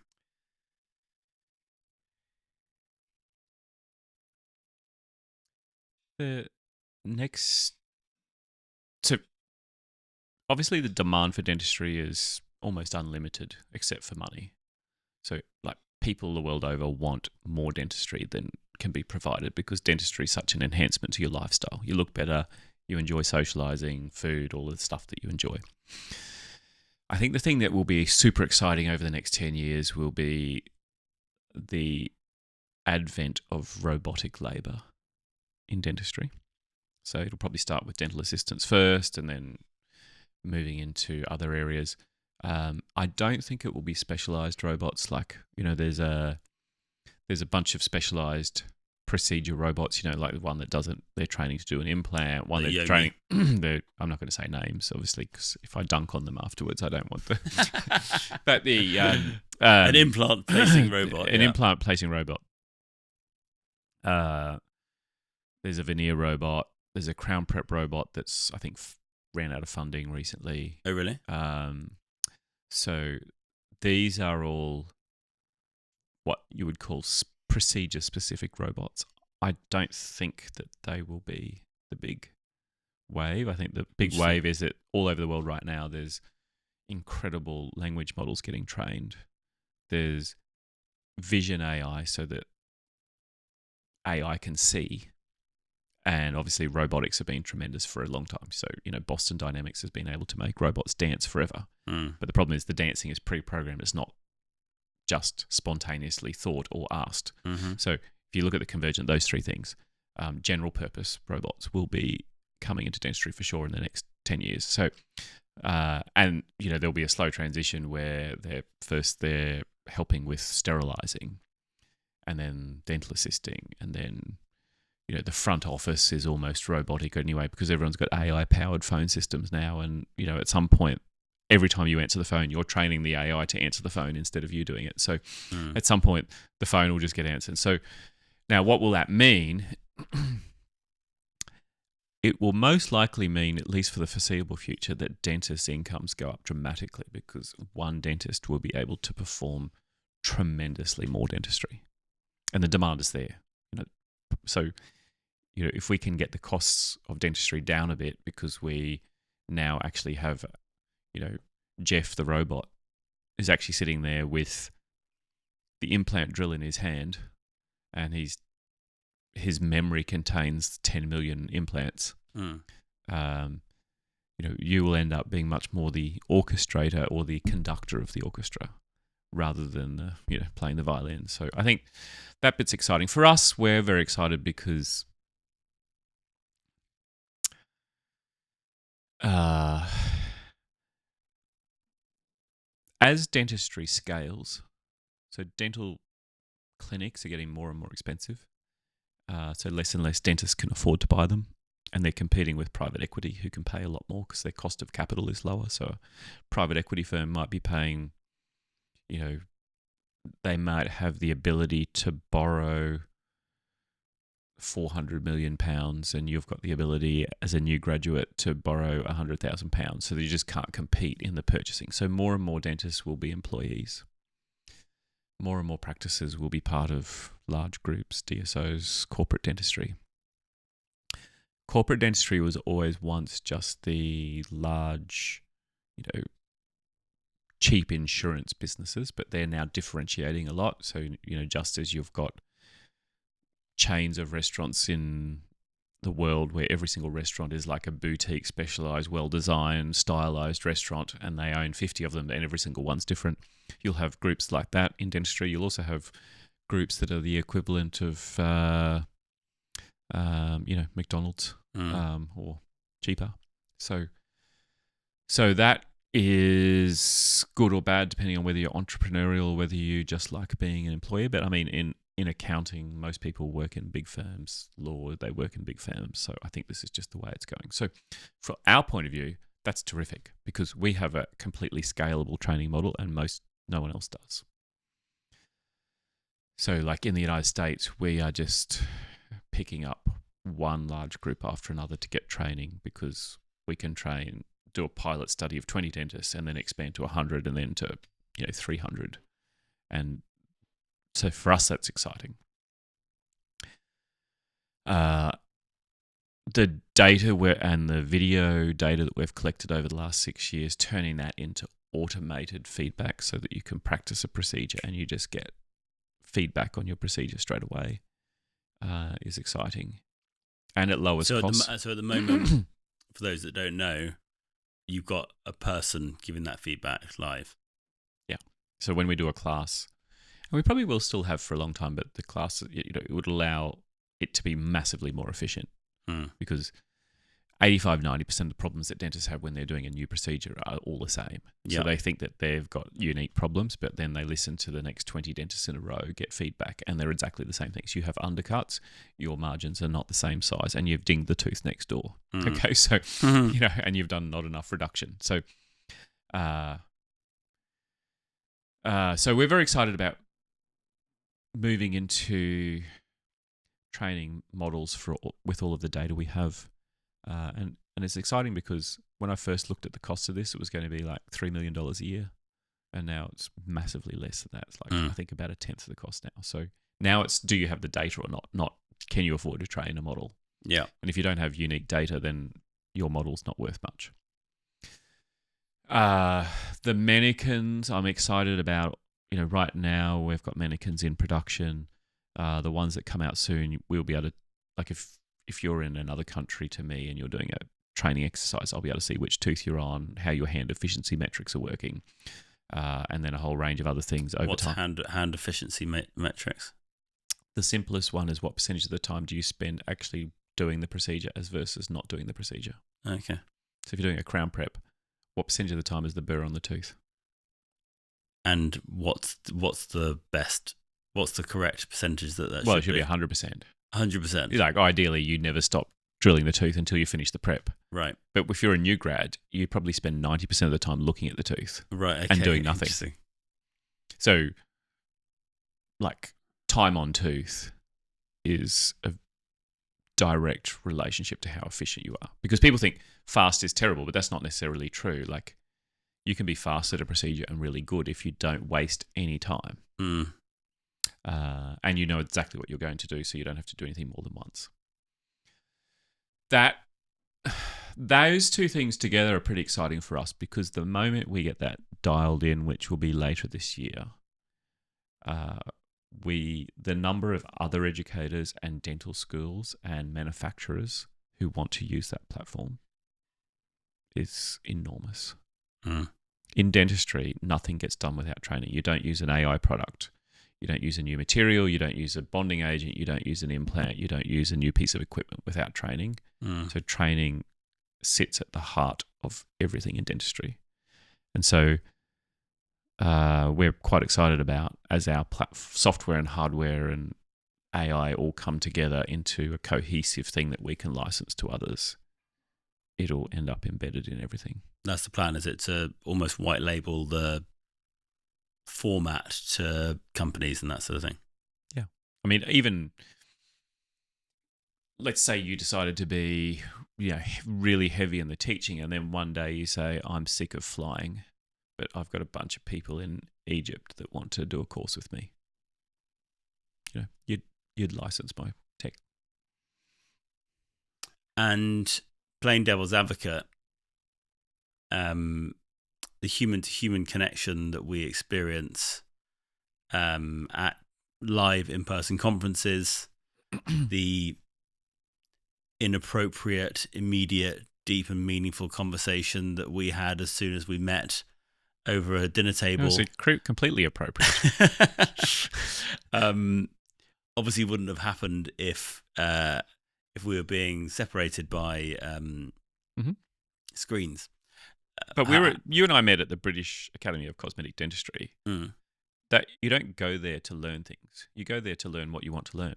Obviously the demand for dentistry is almost unlimited except for money. So like people the world over want more dentistry than can be provided because dentistry is such an enhancement to your lifestyle. You look better, you enjoy socializing, food, all the stuff that you enjoy. I think the thing that will be super exciting over the next 10 years will be the advent of robotic labor in dentistry. So it'll probably start with dental assistants first and then moving into other areas. I don't think it will be specialized robots. Like, there's a bunch of specialized procedure robots, like the one that they're training to do an implant, one that's training, I'm not going to say names, obviously, because if I dunk on them afterwards, I don't want the, but an implant placing robot. Implant placing robot. There's a veneer robot. There's a crown prep robot that's, I think, ran out of funding recently. Oh, really? So these are all what you would call procedure-specific robots. I don't think that they will be the big wave. I think the big wave is that all over the world right now, there's incredible language models getting trained. There's vision AI, so that AI can see. And obviously robotics have been tremendous for a long time. So, Boston Dynamics has been able to make robots dance forever. But the problem is the dancing is pre-programmed. It's not just spontaneously thought or asked. So if you look at the convergence of those three things, general purpose robots will be coming into dentistry for sure in the next 10 years. So, and, there'll be a slow transition where they're helping with sterilizing and then dental assisting and then the front office is almost robotic anyway because everyone's got AI-powered phone systems now. And, at some point, every time you answer the phone, you're training the AI to answer the phone instead of you doing it. So at some point, the phone will just get answered. So now what will that mean? it will most likely mean, at least for the foreseeable future, that dentists' incomes go up dramatically because one dentist will be able to perform tremendously more dentistry, and the demand is there. So if we can get the costs of dentistry down a bit because we now actually have, Jeff the robot is actually sitting there with the implant drill in his hand, and his memory contains 10 million implants. You will end up being much more the orchestrator or the conductor of the orchestra rather than playing the violin. So I think that bit's exciting. For us, we're very excited because as dentistry scales, so dental clinics are getting more and more expensive. So less and less dentists can afford to buy them, and they're competing with private equity who can pay a lot more because their cost of capital is lower. So a private equity firm might be paying, they might have the ability to borrow £400 million, and you've got the ability as a new graduate to borrow £100,000. So you just can't compete in the purchasing. So more and more dentists will be employees. More and more practices will be part of large groups, DSOs, corporate dentistry. Corporate dentistry was always once just the large, cheap insurance businesses, but they're now differentiating a lot. So, just as you've got chains of restaurants in the world where every single restaurant is like a boutique, specialized, well-designed, stylized restaurant, and they own 50 of them, and every single one's different. You'll have groups like that in dentistry. You'll also have groups that are the equivalent of, McDonald's or cheaper. So that is good or bad depending on whether you're entrepreneurial or whether you just like being an employee. But I mean, in accounting, most people work in big firms. Law, they work in big firms. So I think this is just the way it's going. So from our point of view, that's terrific because we have a completely scalable training model and no one else does. So like in the United States, we are just picking up one large group after another to get training because we can do a pilot study of 20 dentists and then expand to 100 and then to 300. And so for us, that's exciting. The data and the video data that we've collected over the last 6 years, turning that into automated feedback so that you can practice a procedure and you just get feedback on your procedure straight away is exciting. And it lowers costs. So at the moment, for those that don't know, you've got a person giving that feedback live. Yeah. So when we do a class, and we probably will still have for a long time, but the class, it would allow it to be massively more efficient because 85-90% of the problems that dentists have when they're doing a new procedure are all the same. Yeah. So they think that they've got unique problems, but then they listen to the next 20 dentists in a row, get feedback, and they're exactly the same things. You have undercuts, your margins are not the same size, and you've dinged the tooth next door. Okay, so, and you've done not enough reduction. So, so we're very excited about moving into training models with all of the data we have. And it's exciting because when I first looked at the cost of this, it was going to be like $3 million a year. And now it's massively less than that. It's like, I think about a tenth of the cost now. So now it's, do you have the data or not? Not, can you afford to train a model? Yeah. And if you don't have unique data, then your model's not worth much. The mannequins, I'm excited about. Right now we've got mannequins in production. The ones that come out soon, we'll be able to, like if you're in another country to me and you're doing a training exercise, I'll be able to see which tooth you're on, how your hand efficiency metrics are working, and then a whole range of other things over time. What's hand efficiency metrics? The simplest one is what percentage of the time do you spend actually doing the procedure as versus not doing the procedure. Okay. So if you're doing a crown prep, what percentage of the time is the burr on the tooth? And what's the correct percentage that Well, it should should be 100%. 100%. Like ideally, you never stop drilling the tooth until you finish the prep. Right. But if you're a new grad, you probably spend 90% of the time looking at the tooth. Right. Okay. And doing nothing. Interesting. So, like, time on tooth is a direct relationship to how efficient you are. Because people think fast is terrible, but that's not necessarily true. Like, you can be fast at a procedure and really good if you don't waste any time. And you know exactly what you're going to do, so you don't have to do anything more than once. Those two things together are pretty exciting for us, because the moment we get that dialed in, which will be later this year, the number of other educators and dental schools and manufacturers who want to use that platform is enormous. In dentistry, nothing gets done without training. You don't use an AI product. You don't use a new material. You don't use a bonding agent. You don't use an implant. You don't use a new piece of equipment without training. So training sits at the heart of everything in dentistry. And so we're quite excited about, as our software and hardware and AI all come together into a cohesive thing that we can license to others, it'll end up embedded in everything. That's the plan, is it, to almost white label the format to companies and that sort of thing? Yeah. I mean, even let's say you decided to be, really heavy in the teaching, and then one day you say, I'm sick of flying, but I've got a bunch of people in Egypt that want to do a course with me. You'd license my tech. And playing devil's advocate, the human-to-human connection that we experience at live in-person conferences, the inappropriate, immediate, deep and meaningful conversation that we had as soon as we met over a dinner table. It was completely appropriate. Obviously wouldn't have happened if we were being separated by screens. But you and I met at the British Academy of Cosmetic Dentistry. That you don't go there to learn things. You go there to learn what you want to learn.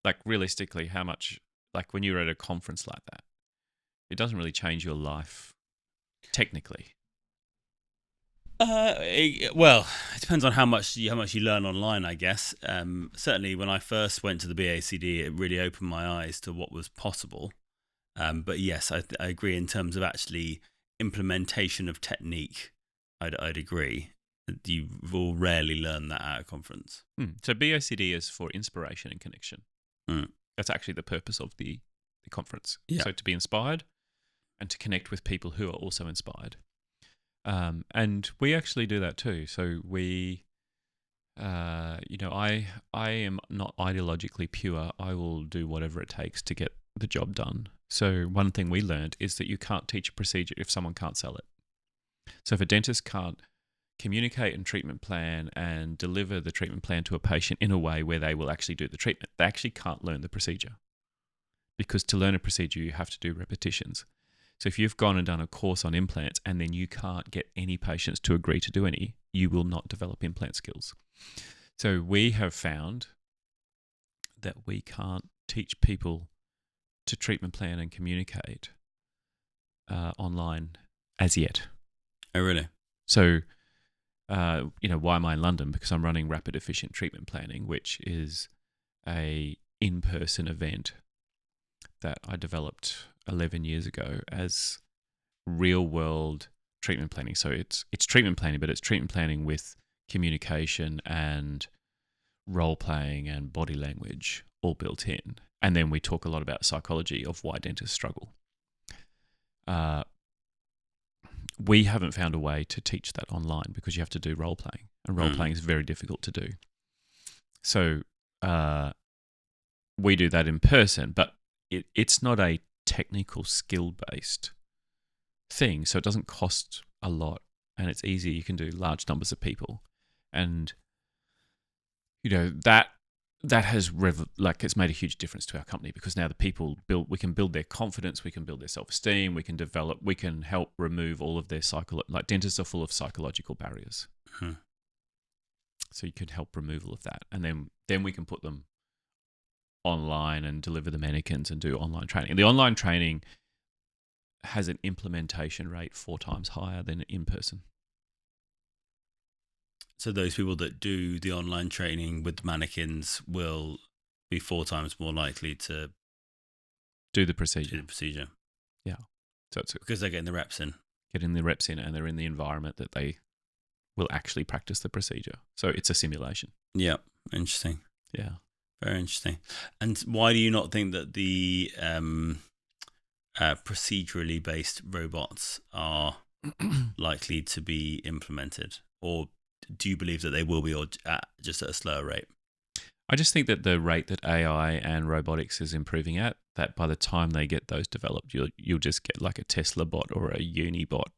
Like, realistically, how much, like when you're at a conference like that, it doesn't really change your life technically. Well, it depends on how much you learn online, I guess. Certainly, when I first went to the BACD, it really opened my eyes to what was possible. But yes, I agree in terms of actually implementation of technique. I'd agree. You will rarely learn that at a conference. So BACD is for inspiration and connection. That's actually the purpose of the conference. Yeah. So to be inspired and to connect with people who are also inspired. And we actually do that too. So we, I am not ideologically pure. I will do whatever it takes to get the job done. So one thing we learned is that you can't teach a procedure if someone can't sell it. So if a dentist can't communicate and treatment plan and deliver the treatment plan to a patient in a way where they will actually do the treatment, they actually can't learn the procedure. Because to learn a procedure, you have to do repetitions. So if you've gone and done a course on implants and then you can't get any patients to agree to do any, you will not develop implant skills. So we have found that we can't teach people to treatment plan and communicate online as yet. Oh, really? So, why am I in London? Because I'm running Rapid Efficient Treatment Planning, which is a in-person event that I developed 11 years ago as real-world treatment planning. So it's treatment planning, but it's treatment planning with communication and role-playing and body language all built in. And then we talk a lot about psychology of why dentists struggle. We haven't found a way to teach that online because you have to do role-playing, and role-playing is very difficult to do. So we do that in person, but it's not a technical skill-based thing, so it doesn't cost a lot, and it's easy. You can do large numbers of people, and that has it's made a huge difference to our company, because now the people we can build their confidence, we can build their self-esteem, we can help remove all of their dentists are full of psychological barriers. So you can help remove all of that, and then we can put them online and deliver the mannequins and do online training. And the online training has an implementation rate 4 times higher than in person. So those people that do the online training with the mannequins will be 4 times more likely to do the procedure. Do the procedure. Yeah. So it's Because they're getting the reps in. getting the reps in, and they're in the environment that they will actually practice the procedure. So it's a simulation. Yeah. Interesting. Yeah. Very interesting. And why do you not think that the procedurally based robots are likely to be implemented? Or do you believe that they will be, or just at a slower rate? I just think that the rate that AI and robotics is improving at, that by the time they get those developed, you'll just get like a Tesla bot or a Uni bot.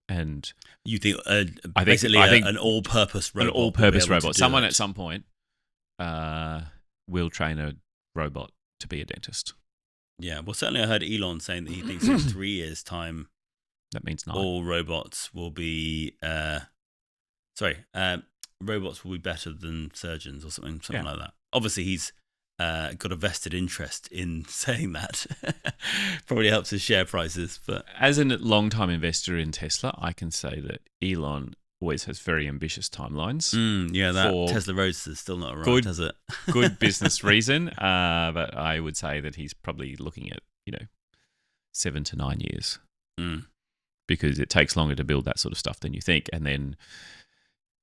And you think I basically think an all-purpose robot? An all-purpose will be able to robot. do Someone that? at some point will train a robot to be a dentist. Yeah, well, certainly I heard Elon saying that he thinks in 3 years' time, That means 9. all robots will be robots will be better than surgeons or something like that. Obviously, he's got a vested interest in saying that. Probably helps his share prices. But as a long-time investor in Tesla, I can say that Elon always has very ambitious timelines. That Tesla Roadster is still not arrived, Good- has it? Good business reason, but I would say that he's probably looking at 7 to 9 years. Because it takes longer to build that sort of stuff than you think. And then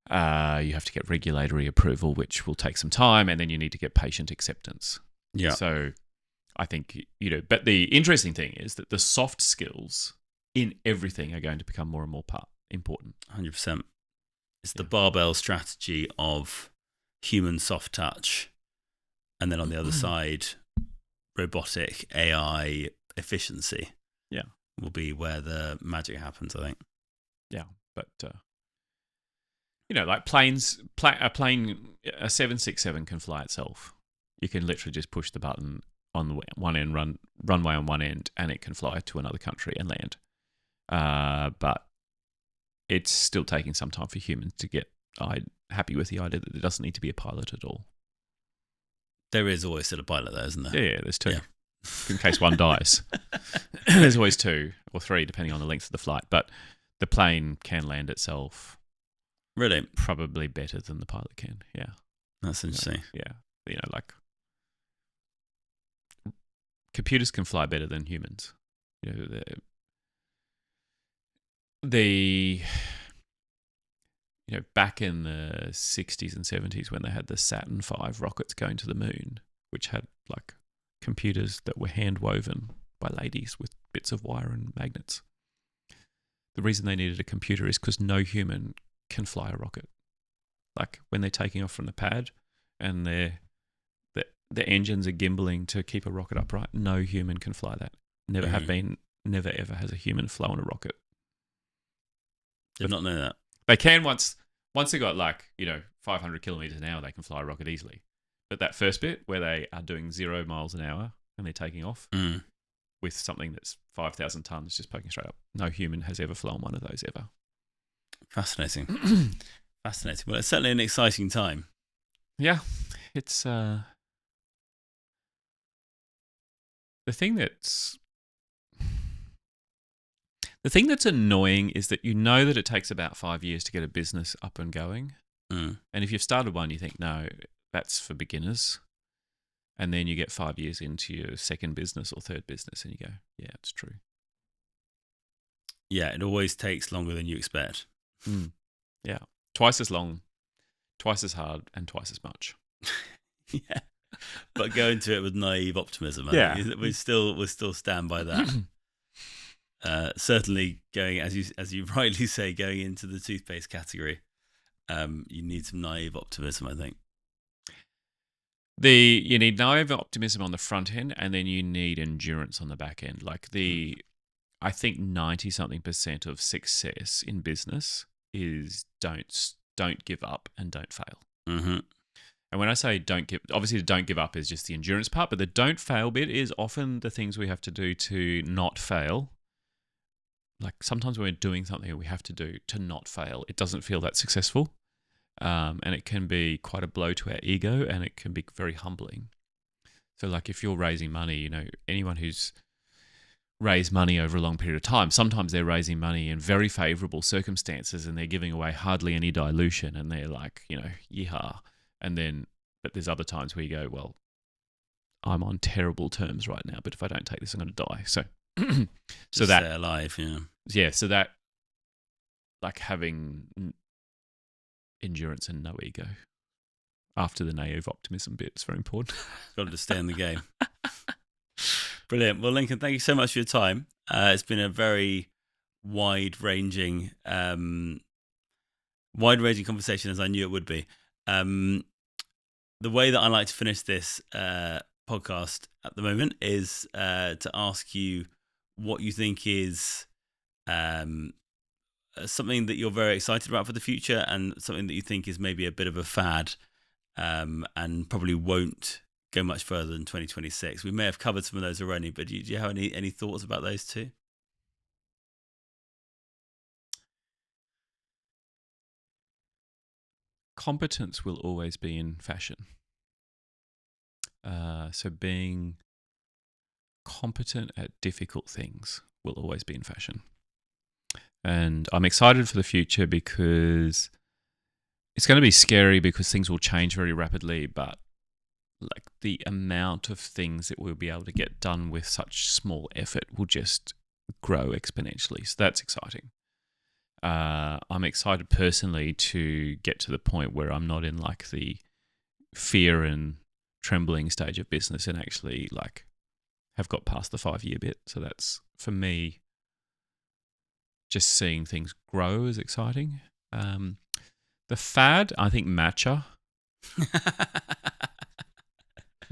you have to get regulatory approval, which will take some time. And then you need to get patient acceptance. Yeah. So I think, but the interesting thing is that the soft skills in everything are going to become more and more important. 100%. It's the barbell strategy of human soft touch. And then on the other side, robotic AI efficiency. Yeah. Will be where the magic happens, I think. Yeah, but like planes, a 767 can fly itself. You can literally just push the button on the one end, runway on one end, and it can fly to another country and land. But it's still taking some time for humans to get happy with the idea that there doesn't need to be a pilot at all. There is always still a pilot there, isn't there? Yeah, there's 2. Yeah. In case one dies. There's always 2 or 3, depending on the length of the flight. But the plane can land itself. Really? Probably better than the pilot can. Yeah. That's interesting. Yeah. Like computers can fly better than humans. Back in the 60s and 70s when they had the Saturn V rockets going to the moon, which had like computers that were hand woven by ladies with bits of wire and magnets. The reason they needed a computer is because no human can fly a rocket. Like when they're taking off from the pad and the engines are gimbaling to keep a rocket upright, no human can fly that. Never have been, never ever has a human flown a rocket. Did not know that. They can once they got 500 kilometers an hour, they can fly a rocket easily. But that first bit where they are doing 0 miles an hour and they're taking off with something that's 5,000 tons just poking straight up, no human has ever flown one of those ever. Fascinating. Fascinating. Well, it's certainly an exciting time. Yeah, it's the thing that's annoying is that that it takes about 5 years to get a business up and going. And if you've started one, you think, no, that's for beginners. And then you get 5 years into your second business or third business and you go, yeah, it's true. Yeah, it always takes longer than you expect. Yeah. Twice as long, twice as hard, and twice as much. Yeah. But go into it with naive optimism. Yeah. I think we still stand by that. Certainly going, as you rightly say, going into the toothpaste category, you need some naive optimism, I think. You need naive optimism on the front end, and then you need endurance on the back end. I think 90-something% of success in business is don't give up and don't fail. Mm-hmm. And when I say obviously the don't give up is just the endurance part, but the don't fail bit is often the things we have to do to not fail. Like sometimes when we're doing something we have to do to not fail, it doesn't feel that successful. And it can be quite a blow to our ego, and it can be very humbling. So like if you're raising money, anyone who's raised money over a long period of time, sometimes they're raising money in very favorable circumstances and they're giving away hardly any dilution and they're like, yeehaw. But there's other times where you go, well, I'm on terrible terms right now, but if I don't take this, I'm going to die. So, Just stay alive, yeah. So that, like having endurance and no ego. After the naive optimism bit, it's very important. Got to stay in the game. Brilliant. Well, Lincoln, thank you so much for your time. It's been a very wide-ranging conversation, as I knew it would be. The way that I like to finish this podcast at the moment is to ask you what you think is something that you're very excited about for the future, and something that you think is maybe a bit of a fad, and probably won't go much further than 2026. We may have covered some of those already, but do you have any thoughts about those two? Competence will always be in fashion. So being competent at difficult things will always be in fashion. And I'm excited for the future because it's going to be scary because things will change very rapidly, but like the amount of things that we'll be able to get done with such small effort will just grow exponentially. So that's exciting. I'm excited personally to get to the point where I'm not in like the fear and trembling stage of business and actually like have got past the 5-year bit. So that's, for me, just seeing things grow is exciting. The fad, I think matcha.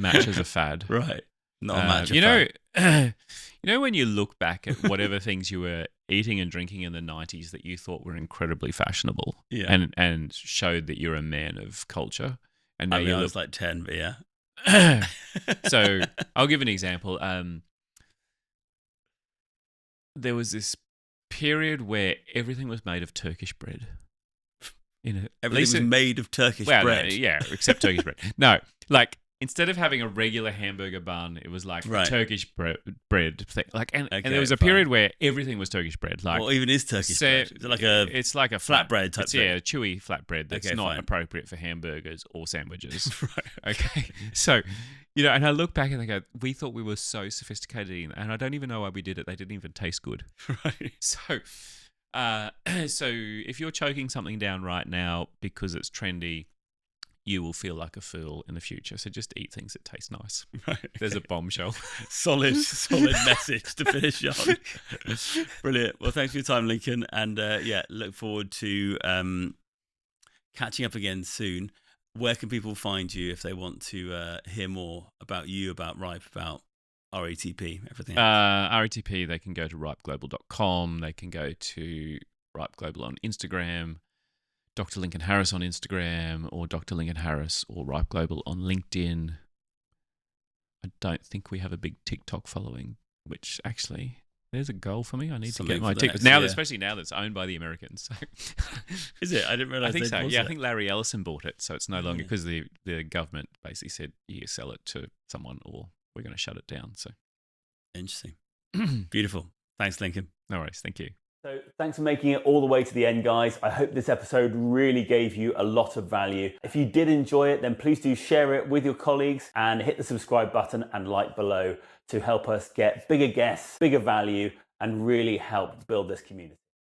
Matcha's a fad. Right. Not a matcha fad. You know when you look back at whatever things you were eating and drinking in the 90s that you thought were incredibly fashionable, and showed that you're a man of culture. And now I was like 10, but yeah. So I'll give an example. There was this period where everything was made of Turkish bread. Everything was made of Turkish bread. No, yeah, except Turkish bread. No, like instead of having a regular hamburger bun, it was like a Turkish bread thing. Like, and there was a period where everything was Turkish bread. Like, what even is Turkish bread? Is it it's like a flatbread type thing? Yeah, a chewy flatbread that's not appropriate for hamburgers or sandwiches. Right. Okay. So, and I look back and I go, we thought we were so sophisticated, and I don't even know why we did it. They didn't even taste good. Right. So if you're choking something down right now because it's trendy, you will feel like a fool in the future. So just eat things that taste nice. Right. Okay. There's a bombshell. Solid message to finish on. Brilliant. Well, thanks for your time, Lincoln. And look forward to catching up again soon. Where can people find you if they want to hear more about you, about Ripe, about RATP, everything else? RATP, they can go to ripeglobal.com. They can go to Ripe Global on Instagram, Dr. Lincoln Harris on Instagram, or Dr. Lincoln Harris or Ripe Global on LinkedIn. I don't think we have a big TikTok following, which actually, there's a goal for me. I need to get my TikTok now, especially now that it's owned by the Americans. So. Is it? I didn't realize. I think so. Yeah, I think Larry Ellison bought it, so it's no longer, because the government basically said you sell it to someone or we're going to shut it down. So interesting. Beautiful. Thanks, Lincoln. No worries. Thank you. So thanks for making it all the way to the end, guys. I hope this episode really gave you a lot of value. If you did enjoy it, then please do share it with your colleagues and hit the subscribe button and like below to help us get bigger guests, bigger value, and really help build this community.